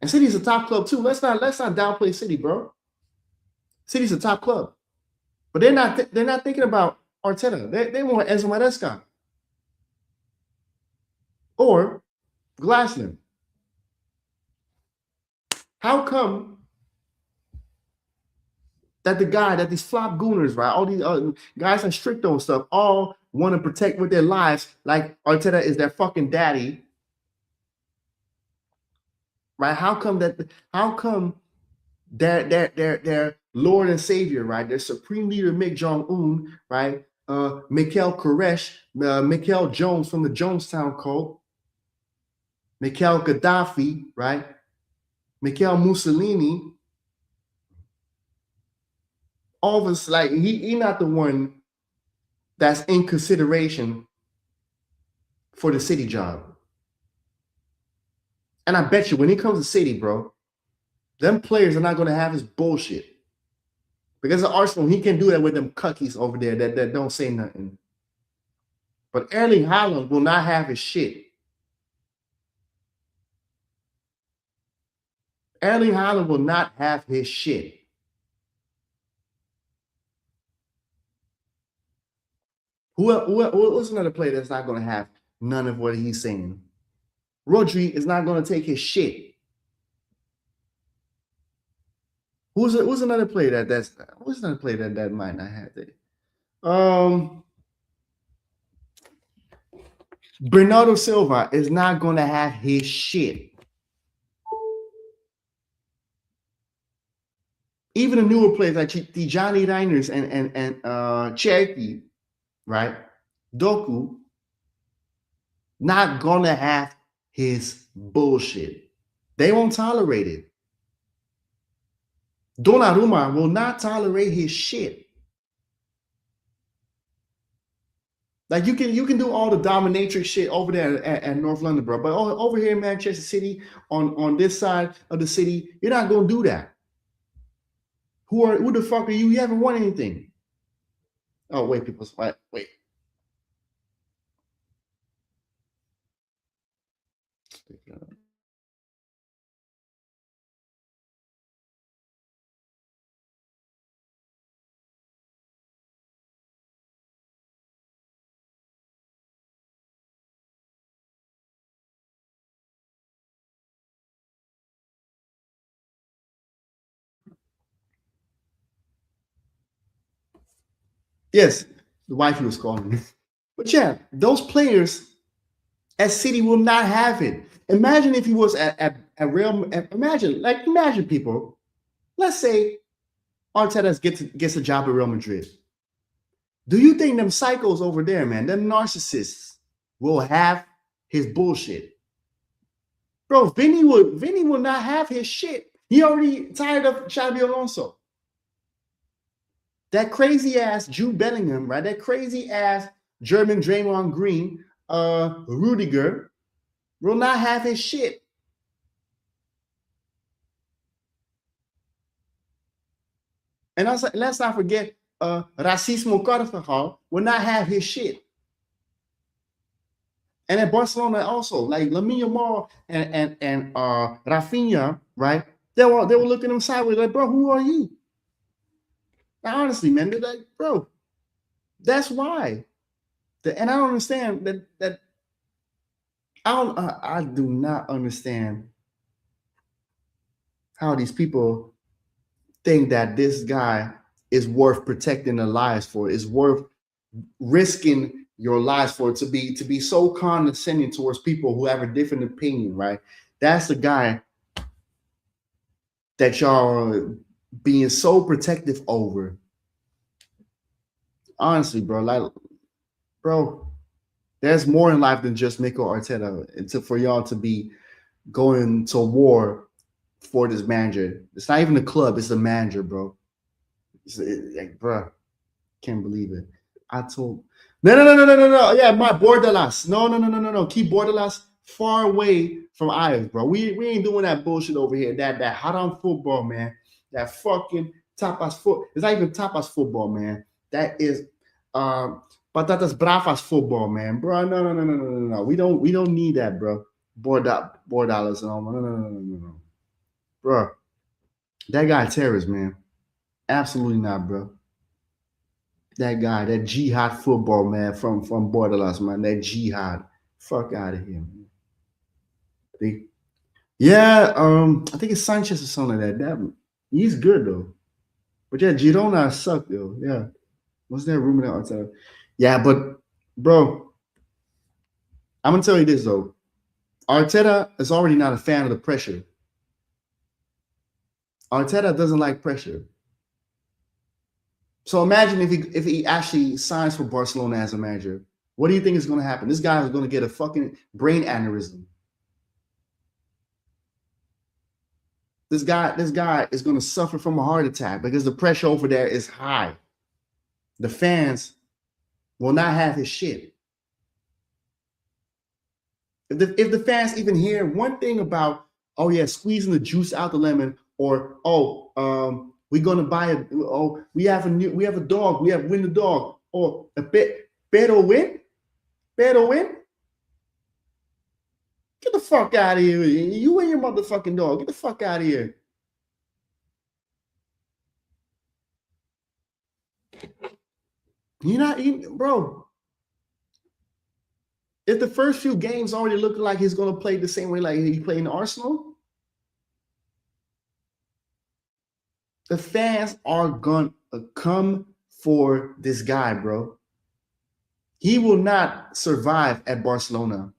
S1: And City's a top club too. Let's not downplay City, bro. City's a top club. But they're not thinking about Arteta. They want Enzo Maresca. Or Glasner. How come that these flop gooners, right? All these guys like Stricto and stuff, all want to protect with their lives, like Arteta is their fucking daddy, right? How come their Lord and Savior, right? Their supreme leader Mick Jong-un, right? Mikel Koresh, Mikel Jones from the Jonestown cult, Mikel Gaddafi, right? Mikel Mussolini. All of us, like he not the one that's in consideration for the City job. And I bet you when it comes to City, bro, them players are not going to have his bullshit. Because of Arsenal, he can do that with them cuckies over there that don't say nothing. But Erling Haaland will not have his shit. Erling Haaland will not have his shit. Who's another player that's not going to have none of what he's saying? Rodri is not going to take his shit. Who's another player that might not have that? Bernardo Silva is not going to have his shit. Even the newer players like Tijani Reiners and Cherky, right? Doku, not gonna have his bullshit. They won't tolerate it. Donnarumma will not tolerate his shit. Like you can do all the dominatrix shit over there at North London, bro. But over here in Manchester City, on this side of the city, you're not gonna do that. Who the fuck are you? You haven't won anything. Oh wait, people, wait. Yes, the wife he was calling me. But yeah, those players at City will not have it. Imagine if he was at Real. Imagine people. Let's say Arteta gets a job at Real Madrid. Do you think them psychos over there, man, them narcissists, will have his bullshit? Bro, Vinny will not have his shit. He already tired of Xabi Alonso. That crazy ass Jude Bellingham, right? That crazy ass German Draymond Green, Rudiger, will not have his shit. And also, let's not forget, Racismo Carvajal will not have his shit. And at Barcelona also, like Lamine Yamal and Rafinha, right? They were looking at him sideways, like, bro, who are you? Now, honestly, man, they're like, bro, that's why. And I don't understand that. I do not understand how these people think that this guy is worth protecting their lives for, is worth risking your lives for, to be so condescending towards people who have a different opinion, right? That's the guy that y'all are being so protective over. Honestly, bro, there's more in life than just Mikel Arteta for y'all to be going to war for this manager. It's not even the club, it's the manager, bro. Bro, can't believe it. I told no. Yeah, my Bordalas. No. Keep Bordalas far away from Ajax, bro. We ain't doing that bullshit over here. That hot on football, man. That fucking tapas foot. It's not even tapas football, man. That is patatas bravas football, man, bro. No. We don't need that, bro. Bordalas and all. No. Bro, that guy terrorist, man. Absolutely not, bro. That guy, that jihad football, man, from Borderlands, man. That jihad. Fuck out of here, man. Yeah, I think it's Sanchez or something like that. He's good though. But yeah, Girona suck though. Yeah. What's that rumor that outside? Yeah, but bro, I'm gonna tell you this though. Arteta is already not a fan of the pressure. Arteta doesn't like pressure. So imagine if he actually signs for Barcelona as a manager. What do you think is going to happen? This guy is going to get a fucking brain aneurysm. This guy is going to suffer from a heart attack because the pressure over there is high. The fans will not have his shit. If the fans even hear one thing about, oh yeah, squeezing the juice out the lemon, or we're gonna buy we have a dog, we have win the dog, or a pero win. Get the fuck out of here. You and your motherfucking dog. Get the fuck out of here. You're not even, bro. If the first few games already look like he's going to play the same way like he played in Arsenal, the fans are going to come for this guy, bro. He will not survive at Barcelona.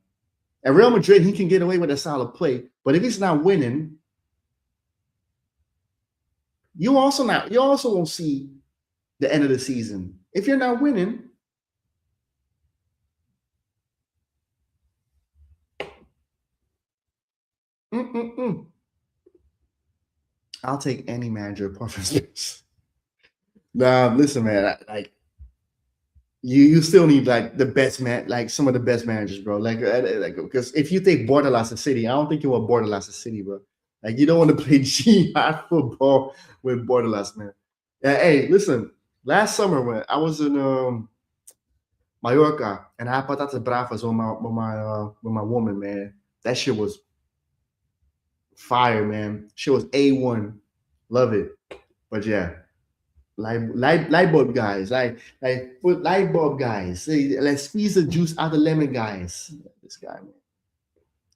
S1: At Real Madrid, he can get away with a solid play, but if he's not winning, you also won't see the end of the season. If you're not winning, I'll take any manager apart from Spurs. Nah, listen, man. Like you still need like the best man, like some of the best managers, bro. Like because if you take Borderlands City, I don't think you want Borderlands City, bro. Like you don't want to play jihad football with Borderlands, man. Yeah, hey, listen. Last summer when I was in Mallorca and I had patatas bravas with my woman, man. That shit was fire, man. Shit was A1. Love it. But yeah, light bulb guys, like put light bulb guys. Let's squeeze the juice out of the lemon, guys. This guy, man.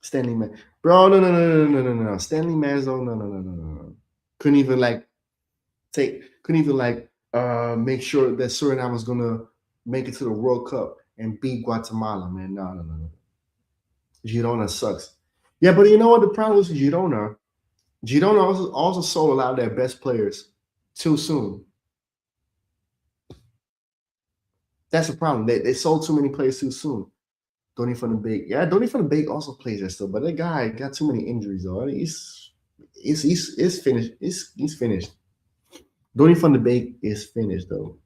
S1: Stanley Man, bro. No. Stanley Manzo, no. Couldn't even make sure that Suriname was gonna make it to the World Cup and beat Guatemala, man. No. Girona sucks. Yeah, but you know what the problem was with Girona? Girona also sold a lot of their best players too soon. That's the problem. They sold too many players too soon. Donny van de Beek. Yeah, Donny van de Beek also plays there still, but that guy got too many injuries though. He's finished. He's finished. Donny van de Beek is finished though.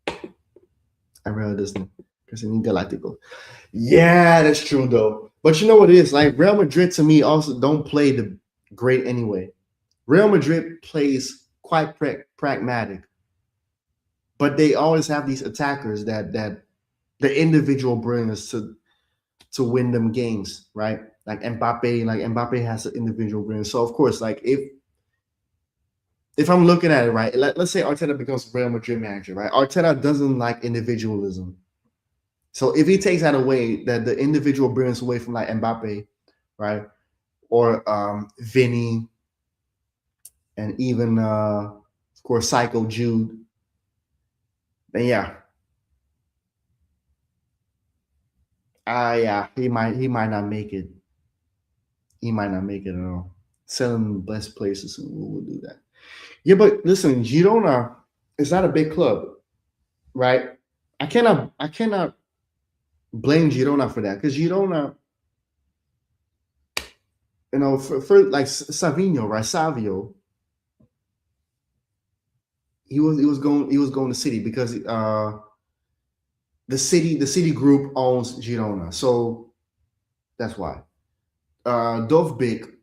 S1: I read this because in Galactico. Yeah, that's true though. But you know what it is? Like Real Madrid to me also don't play the great anyway. Real Madrid plays quite pragmatic, but they always have these attackers that the individual brilliance to win them games, right? Like Mbappe has an individual brilliance. So of course, like if I'm looking at it right, let's say Arteta becomes Real Madrid manager, right? Arteta doesn't like individualism. So if he takes that away, that the individual brilliance away from like Mbappe, right? Or Vinny, and even of course Psycho Jude, then yeah. Yeah, he might not make it. He might not make it at all. Selling best places and we'll do that. Yeah, but listen, Girona is not a big club, right? I cannot blame Girona for that because Girona, you know, for like Savino, right? Savio, he was going to City because the city group owns Girona, so that's why. D3vante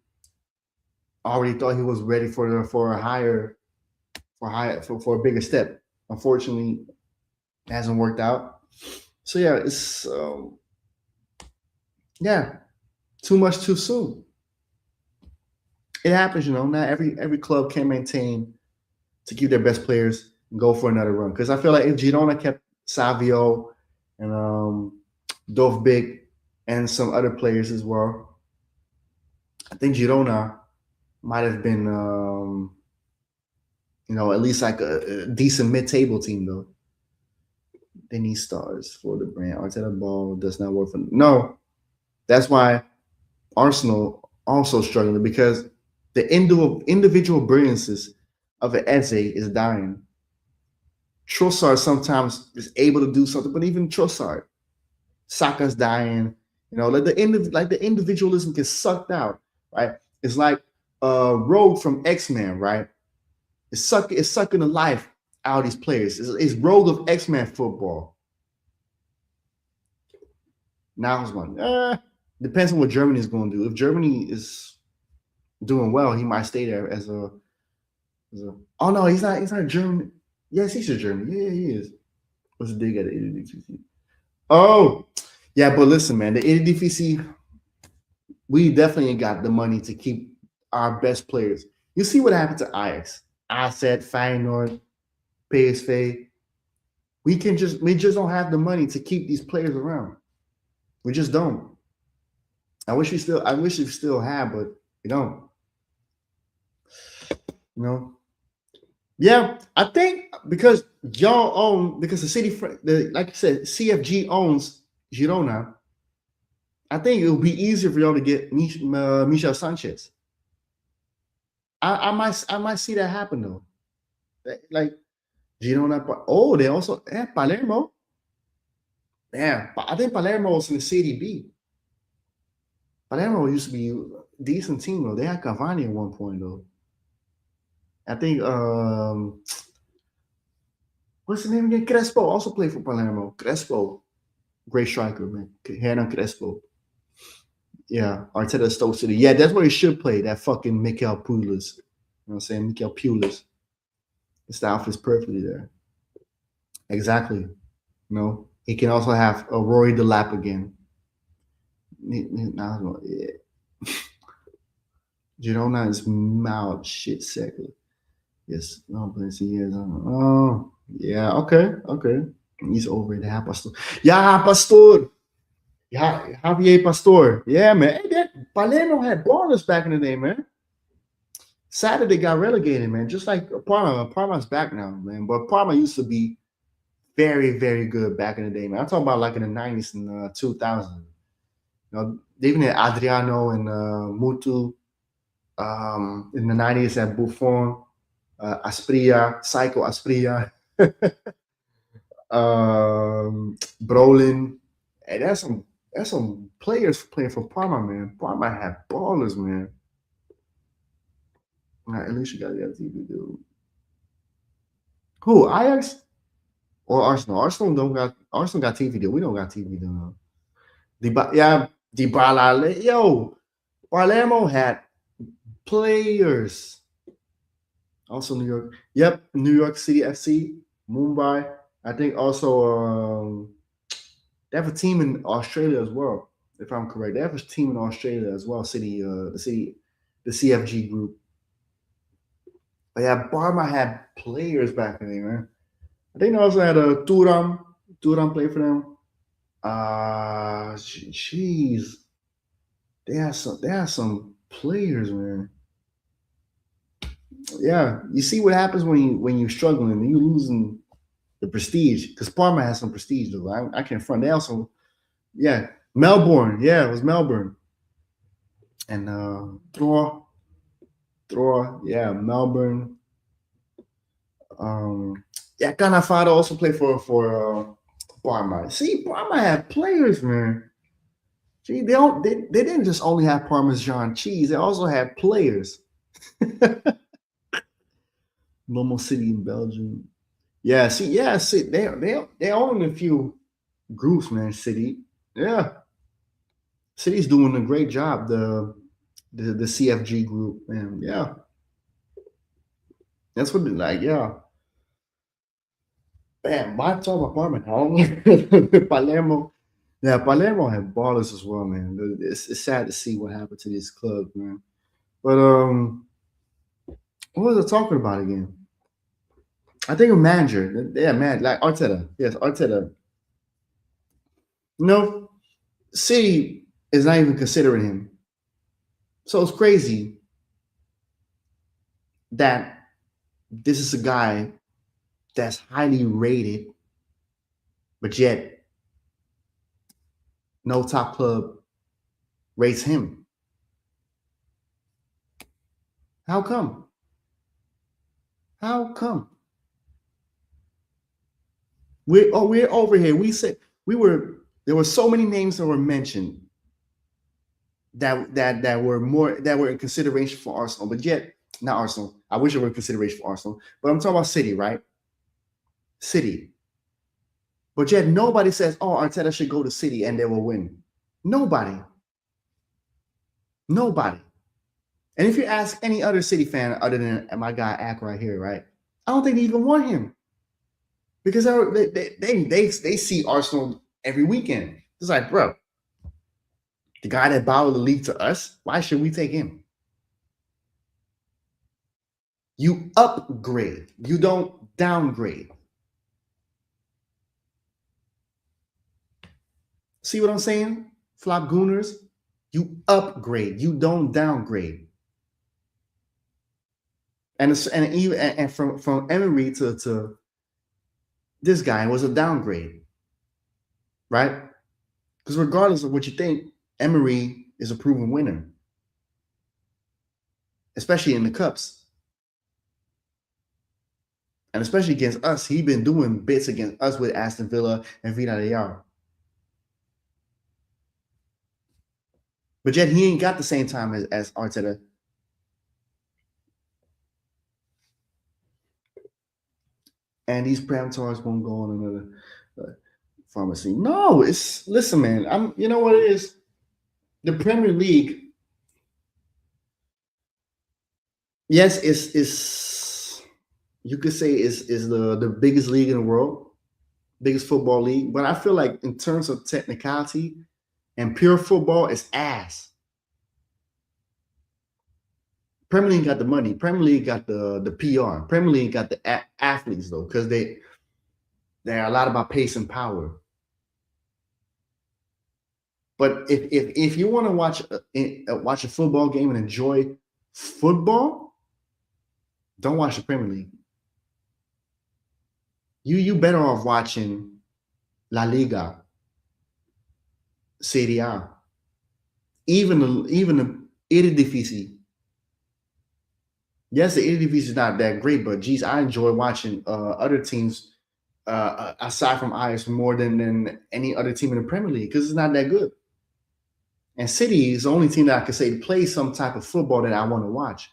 S1: already thought he was ready for a bigger step. Unfortunately, it hasn't worked out. So yeah, it's too much too soon. It happens, you know. Not every club can maintain to keep their best players and go for another run. Because I feel like if Girona kept Savio and D3vante and some other players as well, I think Girona might have been, at least like a decent mid-table team, though. They need stars for the brand. Arteta ball does not work for them. No, that's why Arsenal also struggling because the individual brilliances of an Eze is dying. Trossard sometimes is able to do something, but even Trossard, Saka's dying. You know, like the individualism gets sucked out, right? It's like Rogue from X-Men, right? It's sucking the life out of these players. It's Rogue of X-Men football. Now it's one. Depends on what Germany is going to do. If Germany is doing well, he might stay there as a. Oh no, he's not. He's not German. Yes, he's a German. Yeah, he is. What's the dig at the Eredivisie? Oh, yeah, but listen, man, the Eredivisie, we definitely ain't got the money to keep our best players. You see what happened to Ajax, AZ, Feyenoord, PSV. We just don't have the money to keep these players around. We just don't. I wish we still have, but we don't. You know. Yeah, I think because the city, like I said, CFG owns Girona. I think it will be easier for y'all to get Michel Sanchez. I might see that happen though. Like Girona. Oh, they also Palermo. Yeah, I think Palermo was in the Serie B. Palermo used to be a decent team though. They had Cavani at one point though. I think what's the name again? Crespo also played for Palermo. Crespo, great striker, man. Hernan Crespo. Yeah, Arteta Stoke City. Yeah, that's where he should play. That fucking Mikel Pulis. You know what I'm saying? Mikel Pulis. The style fits perfectly there. Exactly. You know, he can also have a Rory Delap again. Girona is mild shit second. Yes, no, but he is. Oh, yeah, okay. He's over it. Pastor. Yeah, Pastor. Yeah, Javier Pastor. Yeah, man. Hey, that Palermo had ballers back in the day, man. Saturday got relegated, man. Just like Parma. Parma's back now, man. But Parma used to be very, very good back in the day, man. I'm talking about like in the 90s and 2000s. You know, they even had Adriano and Mutu. In the 90s at Buffon, Asprilla, Psycho Asprilla, Brolin. And that's some players playing for Parma, man. Parma had ballers, man. All right, at least you got the TV, dude. Who? Ajax or Arsenal? Arsenal got TV deal. We don't got TV deal. Dybala. Yo, Palermo had players. Also New York. Yep, New York City FC, Mumbai. I think also they have a team in Australia as well, if I'm correct. They have a team in Australia as well, the CFG group. But yeah, Parma had players back then, man. I think they also had a Turam. Turam played for them. Jeez. They had some players, man. Yeah, you see what happens when you're struggling and you losing the prestige, because Parma has some prestige though. I can't front. They also, yeah, Melbourne. Yeah, it was Melbourne. And Thor, yeah, Melbourne. Yeah, Cannavaro also played for Parma. See, Parma had players, man. Gee, they didn't just only have Parmesan cheese. They also had players. Momo City in Belgium. Yeah, see, they own a few groups, man. City, yeah, City's doing a great job. The CFG group, man. Yeah, that's what they like. Yeah, man. My top apartment home, Palermo. Yeah, Palermo had ballers as well, man. It's sad to see what happened to this club, man. But what was I talking about again? I think a manager. Yeah, man, like Arteta. Yes, Arteta. No, City is not even considering him. So it's crazy that this is a guy that's highly rated, but yet no top club rates him. How come? How come? We're over here. There were so many names that were mentioned that were in consideration for Arsenal, but yet not Arsenal. I wish it were in consideration for Arsenal, but I'm talking about City, right? City. But yet nobody says, oh, Arteta should go to City and they will win. Nobody. And if you ask any other City fan other than my guy Ack right here, right? I don't think they even want him. Because they see Arsenal every weekend. It's like, bro, the guy that bowed the league to us, why should we take him? You upgrade. You don't downgrade. See what I'm saying? Flop Gooners, you upgrade. You don't downgrade. And from Emery to this guy was a downgrade, right? Because regardless of what you think, Emery is a proven winner, especially in the cups. And especially against us, he's been doing bits against us with Aston Villa and Villarreal. But yet he ain't got the same time as Arteta. And these Premtars won't go on another pharmacy. No, listen, man. You know what it is? The Premier League, yes, is you could say is the biggest league in the world, biggest football league. But I feel like in terms of technicality and pure football, it's ass. Premier League got the money. Premier League got the PR. Premier League got the athletes though, because they're a lot about pace and power. But if you want to watch a football game and enjoy football, don't watch the Premier League. You better off watching La Liga, Serie A, even the Eredivisie. Yes, the Eredivisie is not that great, but geez, I enjoy watching other teams aside from Ajax more than any other team in the Premier League because it's not that good. And City is the only team that I can say plays some type of football that I want to watch.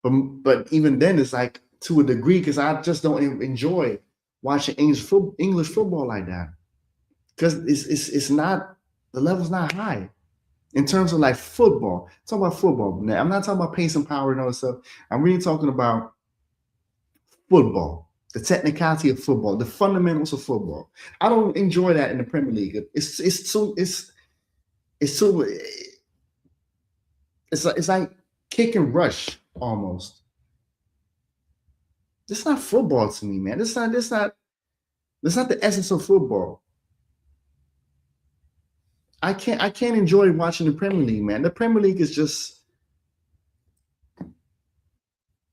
S1: But even then, it's like to a degree because I just don't enjoy watching English football like that because it's not, the level's not high in terms of like football. Talk about football. Now, I'm not talking about pace and power and all that stuff. I'm really talking about football, the technicality of football, the fundamentals of football. I don't enjoy that in the Premier League. It's like kick and rush almost. It's not football to me, man. That's not the essence of football. I can't enjoy watching the Premier League, man. The Premier League is just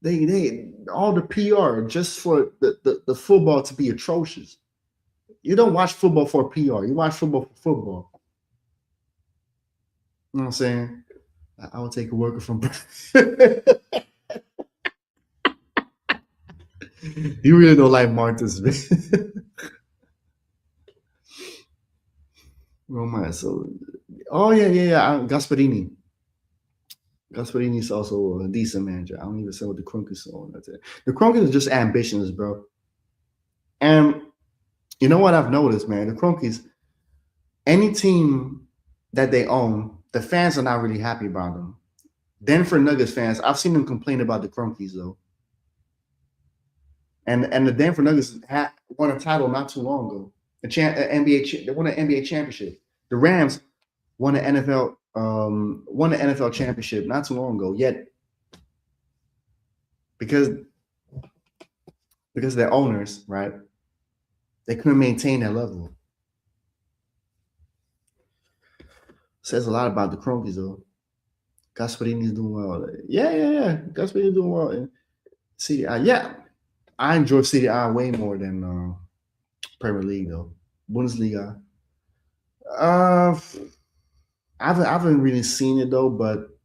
S1: they all the PR just for the football to be atrocious. You don't watch football for PR. You watch football for football. You know what I'm saying? I would take a worker from. You really don't like Martins, man. Roma. So, oh yeah. Gasperini. Gasperini is also a decent manager. I don't even say what the Kroenkes are. The Kroenkes are just ambitions, bro. And you know what I've noticed, man? The Kroenkes, any team that they own, the fans are not really happy about them. Denver Nuggets fans, I've seen them complain about the Kroenkes though. And the Denver Nuggets won a title not too long ago. They won an NBA championship. The Rams won an NFL championship not too long ago. Yet, because their owners, right, they couldn't maintain that level. Says a lot about the Kroenkes though. Gasperini's doing well. Yeah. Gasperini's doing well. And I enjoy Serie A way more than Premier League though. Bundesliga. I haven't really seen it though, but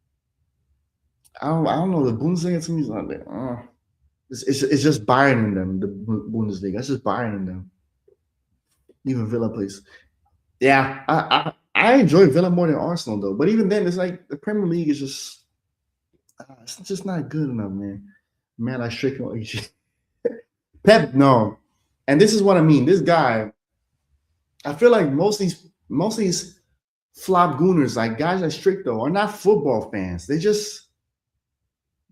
S1: I don't know. The Bundesliga to me is not there. It's just Bayern in them. The Bundesliga. It's just Bayern in them. Even Villa plays. Yeah, I enjoy Villa more than Arsenal though. But even then, it's like the Premier League is just it's just not good enough, man. Man, I strict on Pep. No, and this is what I mean. This guy, I feel like most of these flop gooners, like guys like Stricto, are not football fans. They just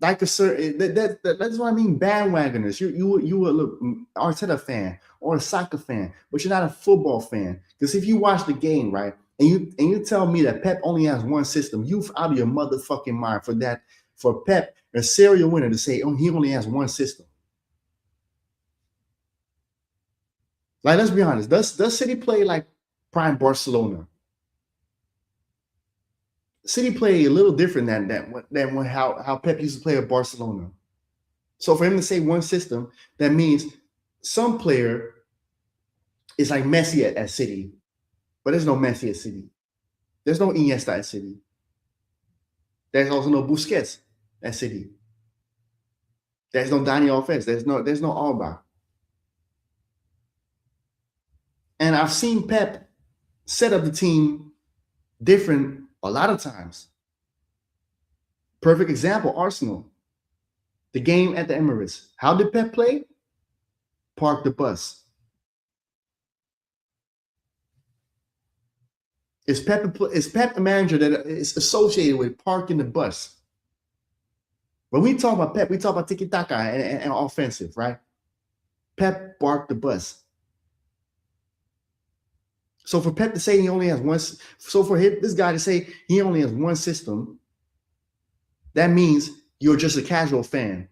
S1: like a certain that's what I mean. Bandwagoners. You would look Arteta fan or a soccer fan, but you're not a football fan. Because if you watch the game, right, and you tell me that Pep only has one system, you out of your motherfucking mind for that. For Pep, a serial winner, to say, oh, he only has one system. Like, let's be honest. Does City play like prime Barcelona? City play a little different than how Pep used to play at Barcelona. So for him to say one system, that means some player is like Messi at City, but there's no Messi at City. There's no Iniesta at City. There's also no Busquets at City. There's no Dani Alves. There's no Alba. And I've seen Pep set up the team different a lot of times. Perfect example, Arsenal. The game at the Emirates. How did Pep play? Park the bus. Is Pep a manager that is associated with parking the bus? When we talk about Pep, we talk about tiki-taka and offensive, right? Pep parked the bus. So for Pep to say he only has one, so for this guy to say he only has one system, that means you're just a casual fan.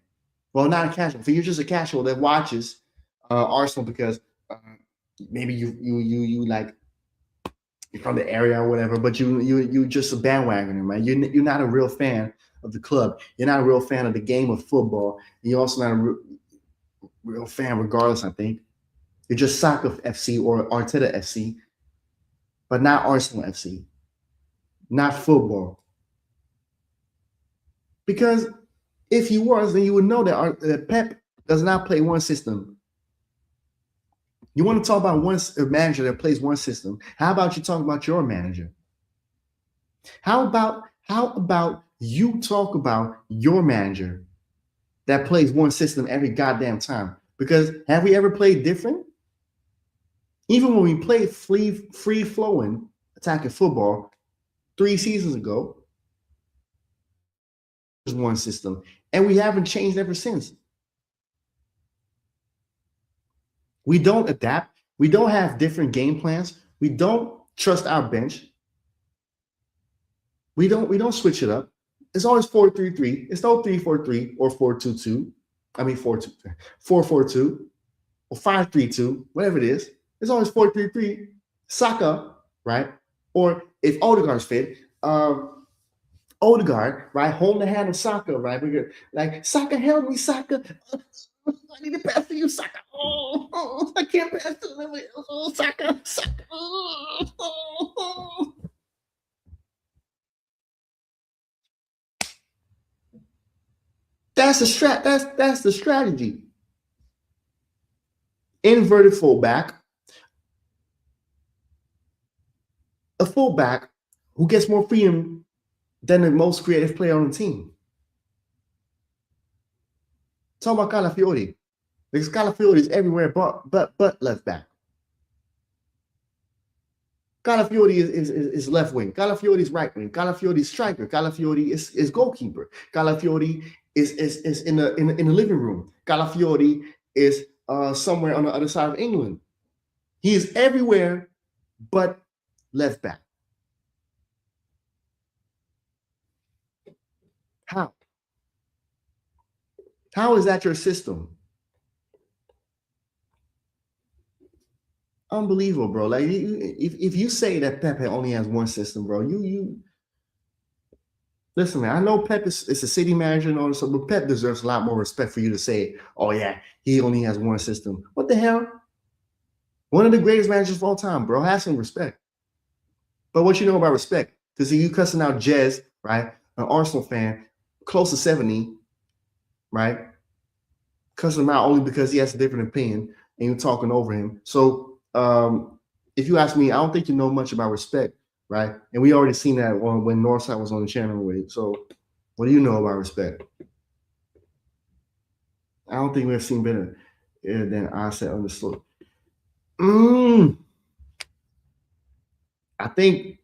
S1: Well, not a casual fan. You're just a casual that watches Arsenal because maybe you like you're from the area or whatever, but you just a bandwagoner, man. You're not a real fan of the club. You're not a real fan of the game of football. And you're also not a real fan, regardless, I think. You're just Soccer FC or Arteta FC, but not Arsenal FC, not football. Because if you was, then you would know that Pep does not play one system. You want to talk about a manager that plays one system? How about you talk about your manager? How about you talk about your manager that plays one system every goddamn time? Because have we ever played different? Even when we played free-flowing attacking football 3 seasons ago, it was one system, and we haven't changed ever since. We don't adapt. We don't have different game plans. We don't trust our bench. We don't switch it up. It's always 4-3-3. It's no 3-4-3 or 4-2-2. I mean 4-2, 4-4-2 or 5-3-2, whatever it is. It's always 4-3-3. Saka, right? Or if Odegaard's fit, Odegaard, right? Hold the hand of Saka, right? Like, Saka, help me, Saka. I need to pass to you, Saka. Oh, I can't pass to you. Oh, Saka. Oh. That's the strategy. Inverted fullback. A fullback who gets more freedom than the most creative player on the team. Talk about Calafiori. Because Calafiori is everywhere but left back. Calafiori is left wing. Calafiori is right wing. Calafiori is striker. Calafiori is goalkeeper. Calafiori is in the living room. Calafiori is somewhere on the other side of England. He is everywhere but left back. How? How is that your system? Unbelievable, bro. Like, if you say that Pep only has one system, bro, you listen, man. I know Pep is a city manager and all this stuff, but Pep deserves a lot more respect for you to say, oh yeah, he only has one system. What the hell? One of the greatest managers of all time, bro. Have some respect. But what you know about respect? Because you cussing out Jez, right? An Arsenal fan, close to 70, right? Cussing him out only because he has a different opinion and you're talking over him. So if you ask me, I don't think you know much about respect, right? And we already seen that when Northside was on the channel with it. So what do you know about respect? I don't think we've seen better than I said understood. I think,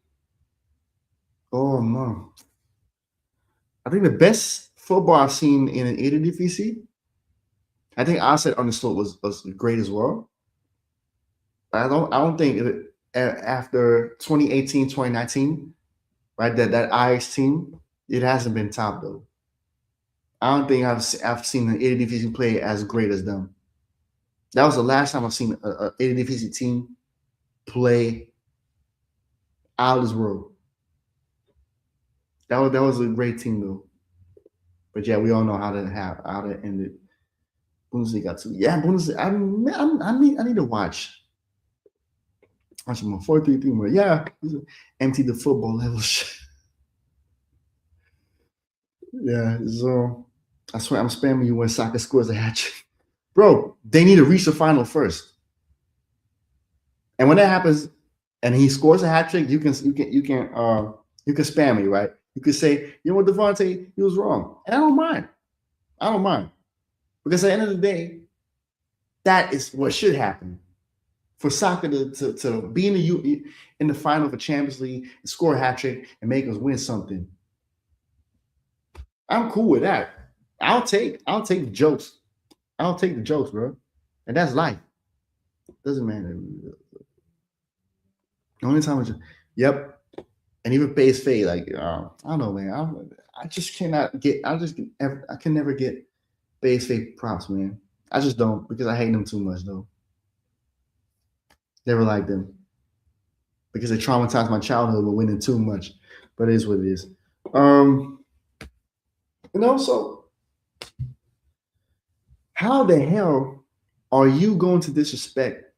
S1: oh no. I think the best football I've seen in an Eredivisie, I think I said understood was great as well. I don't think after 2018, 2019, right, that Ajax team, it hasn't been top though. I don't think I've seen an Eredivisie play as great as them. That was the last time I've seen an Eredivisie team play out of this world. That was a great team though. But yeah, we all know how that ended. Bundesliga too. Yeah, Bundesliga. I need to watch. Watch them on 4-3-3 more. Yeah, empty the football levels. Yeah, so I swear I'm spamming you when Saka scores a hat trick. Bro, they need to reach the final first. And when that happens and he scores a hat trick, you can spam me, right? You could say, you know what, D3vante, he was wrong. And I don't mind. I don't mind. Because at the end of the day, that is what should happen. For Saka to be in the final of a Champions League and score a hat trick and make us win something. I'm cool with that. I'll take the jokes. I'll take the jokes, bro. And that's life. Doesn't matter. The only time yep. And even PSV, like I don't know, man. I just cannot get. I can never get PSV props, man. I just don't, because I hate them too much, though. Never liked them because they traumatized my childhood with winning too much. But it is what it is. So how the hell are you going to disrespect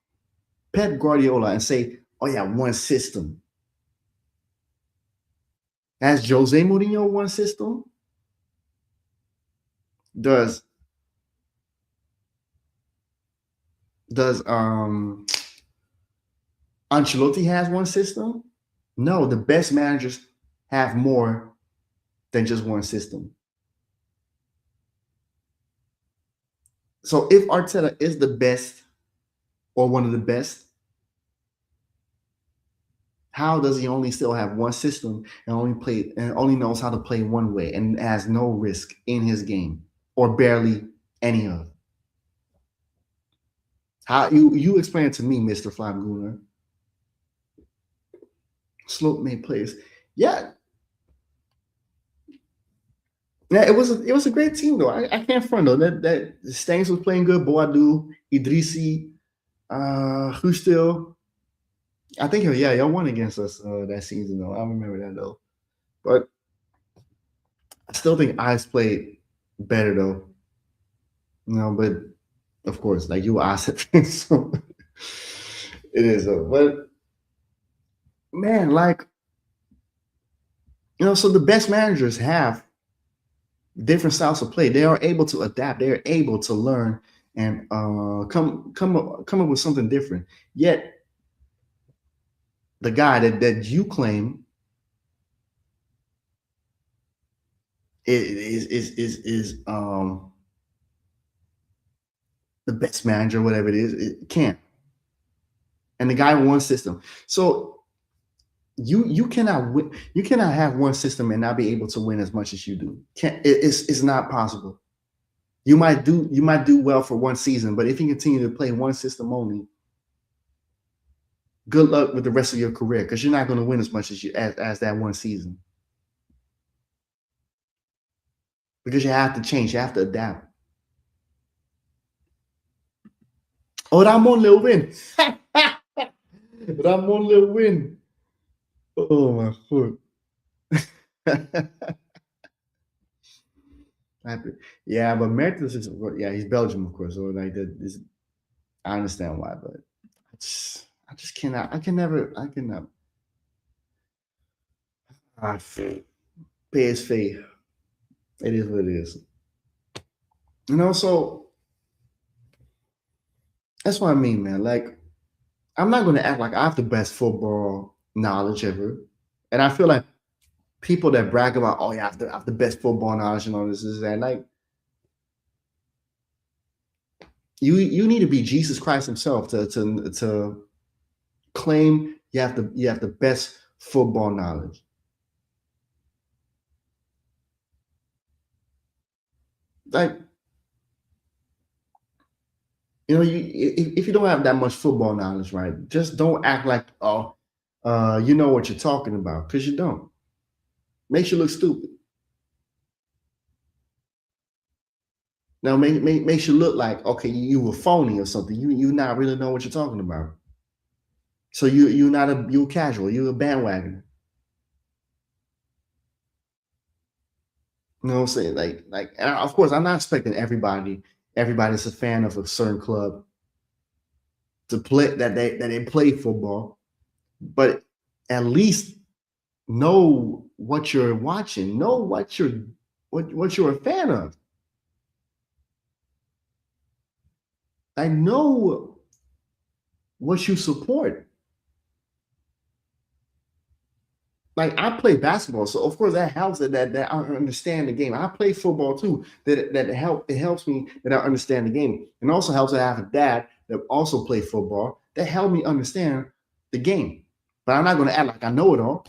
S1: Pep Guardiola and say, "Oh yeah, one system"? Has Jose Mourinho one system? Does Ancelotti has one system? No, the best managers have more than just one system. So if Arteta is the best or one of the best, how does he only still have one system and only knows how to play one way and has no risk in his game or barely any of? How you explain it to me, Mr. Flamgooner. Slope made plays. Yeah. Yeah, it was a great team though. I can't front though. That Stanks was playing good. Boadu, Idrissi, Hustil. I think y'all won against us that season though. I remember that though. But I still think Ice played better though. But of course, like you Ice fans, so it is though. But man, like so the best managers have different styles of play. They are able to adapt. They are able to learn and come up with something different. Yet the guy that you claim is the best manager, whatever it is, it can't. And the guy one system. So you cannot win. You cannot have one system and not be able to win as much as you do. It's not possible. You might do well for one season, but if you continue to play one system only, good luck with the rest of your career because you're not going to win as much as that one season. Because you have to change, you have to adapt. Oh, Ramon Lil Win. Ramon Lil Win. Oh my foot. Yeah, but Mertens is he's Belgium, of course. So like that, I understand why, but I just cannot. I cannot. PSV. It is what it is. So that's what I mean, man. Like, I'm not going to act like I have the best football knowledge ever. And I feel like people that brag about, oh, yeah, I have the best football knowledge and all this is that. Like, you need to be Jesus Christ himself to claim you have the best football knowledge. Like, if you don't have that much football knowledge, right, just don't act like, you know what you're talking about, because you don't. Makes you look stupid. Now, makes you look like, okay, you were phony or something. You not really know what you're talking about. So you're casual. You're a bandwagon. You know what I'm saying? Like, and of course, I'm not expecting everybody's a fan of a certain club to play that they play football, but at least know what you're watching, know what you're a fan of. I know what you support. Like, I play basketball, so of course that helps that I understand the game. I play football too. It helps me that I understand the game. And also helps that I have a dad that also played football that helped me understand the game. But I'm not going to act like I know it all.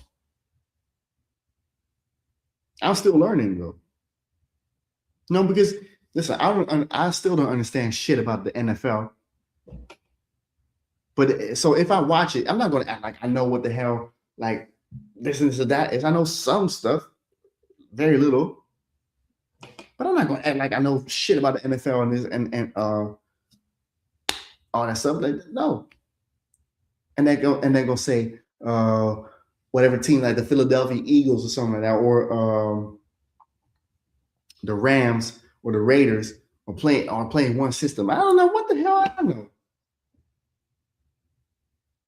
S1: I'm still learning though. No, because listen, I still don't understand shit about the NFL. But so if I watch it, I'm not going to act like I know what the hell like this and that is. I know some stuff, very little, but I'm not going to act like I know shit about the NFL and this and all that stuff. Like, no. And they go say whatever team like the Philadelphia Eagles or something like that, or the Rams or the Raiders are playing one system. I don't know what the hell I know.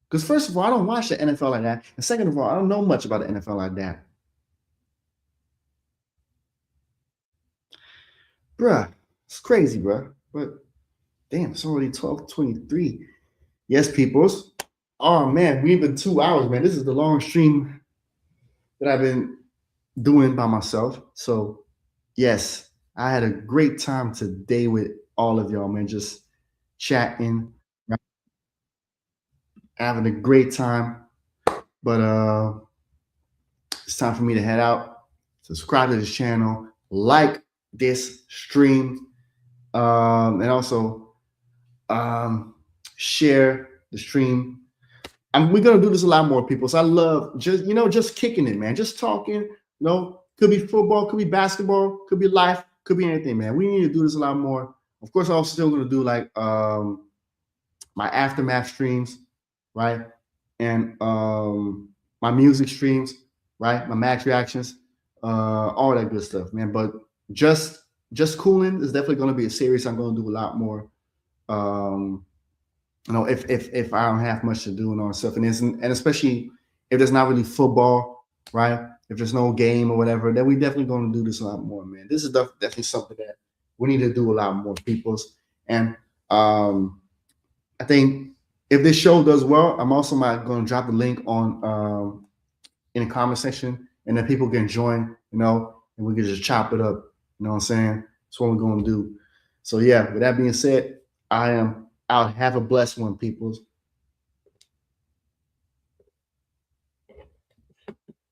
S1: Because first of all, I don't watch the NFL like that. And second of all, I don't know much about the NFL like that. Bruh, it's crazy, bruh. But damn, it's already 12:23. Yes, peoples. Oh man, we've been 2 hours, man. This is the long stream that I've been doing by myself. So yes, I had a great time today with all of y'all, man. Just chatting, having a great time. But it's time for me to head out. Subscribe to this channel, like this stream, and also share the stream. We're gonna do this a lot more, people. So I love just kicking it, man. Just talking. Could be football, could be basketball, could be life, could be anything, man. We need to do this a lot more. Of course, I'm still gonna do like my aftermath streams, right? And my music streams, right? My max reactions, all that good stuff, man. But just Coolin is definitely gonna be a series I'm gonna do a lot more. If I don't have much to do and all that stuff, and especially if there's not really football, right? If there's no game or whatever, then we definitely going to do this a lot more, man. This is definitely something that we need to do a lot more, peoples. And I think if this show does well, I'm also going to drop the link on in the comment section, and then people can join, and we can just chop it up. You know what I'm saying? That's what we're going to do. So yeah, with that being said, I am out. Have a blessed one, peoples.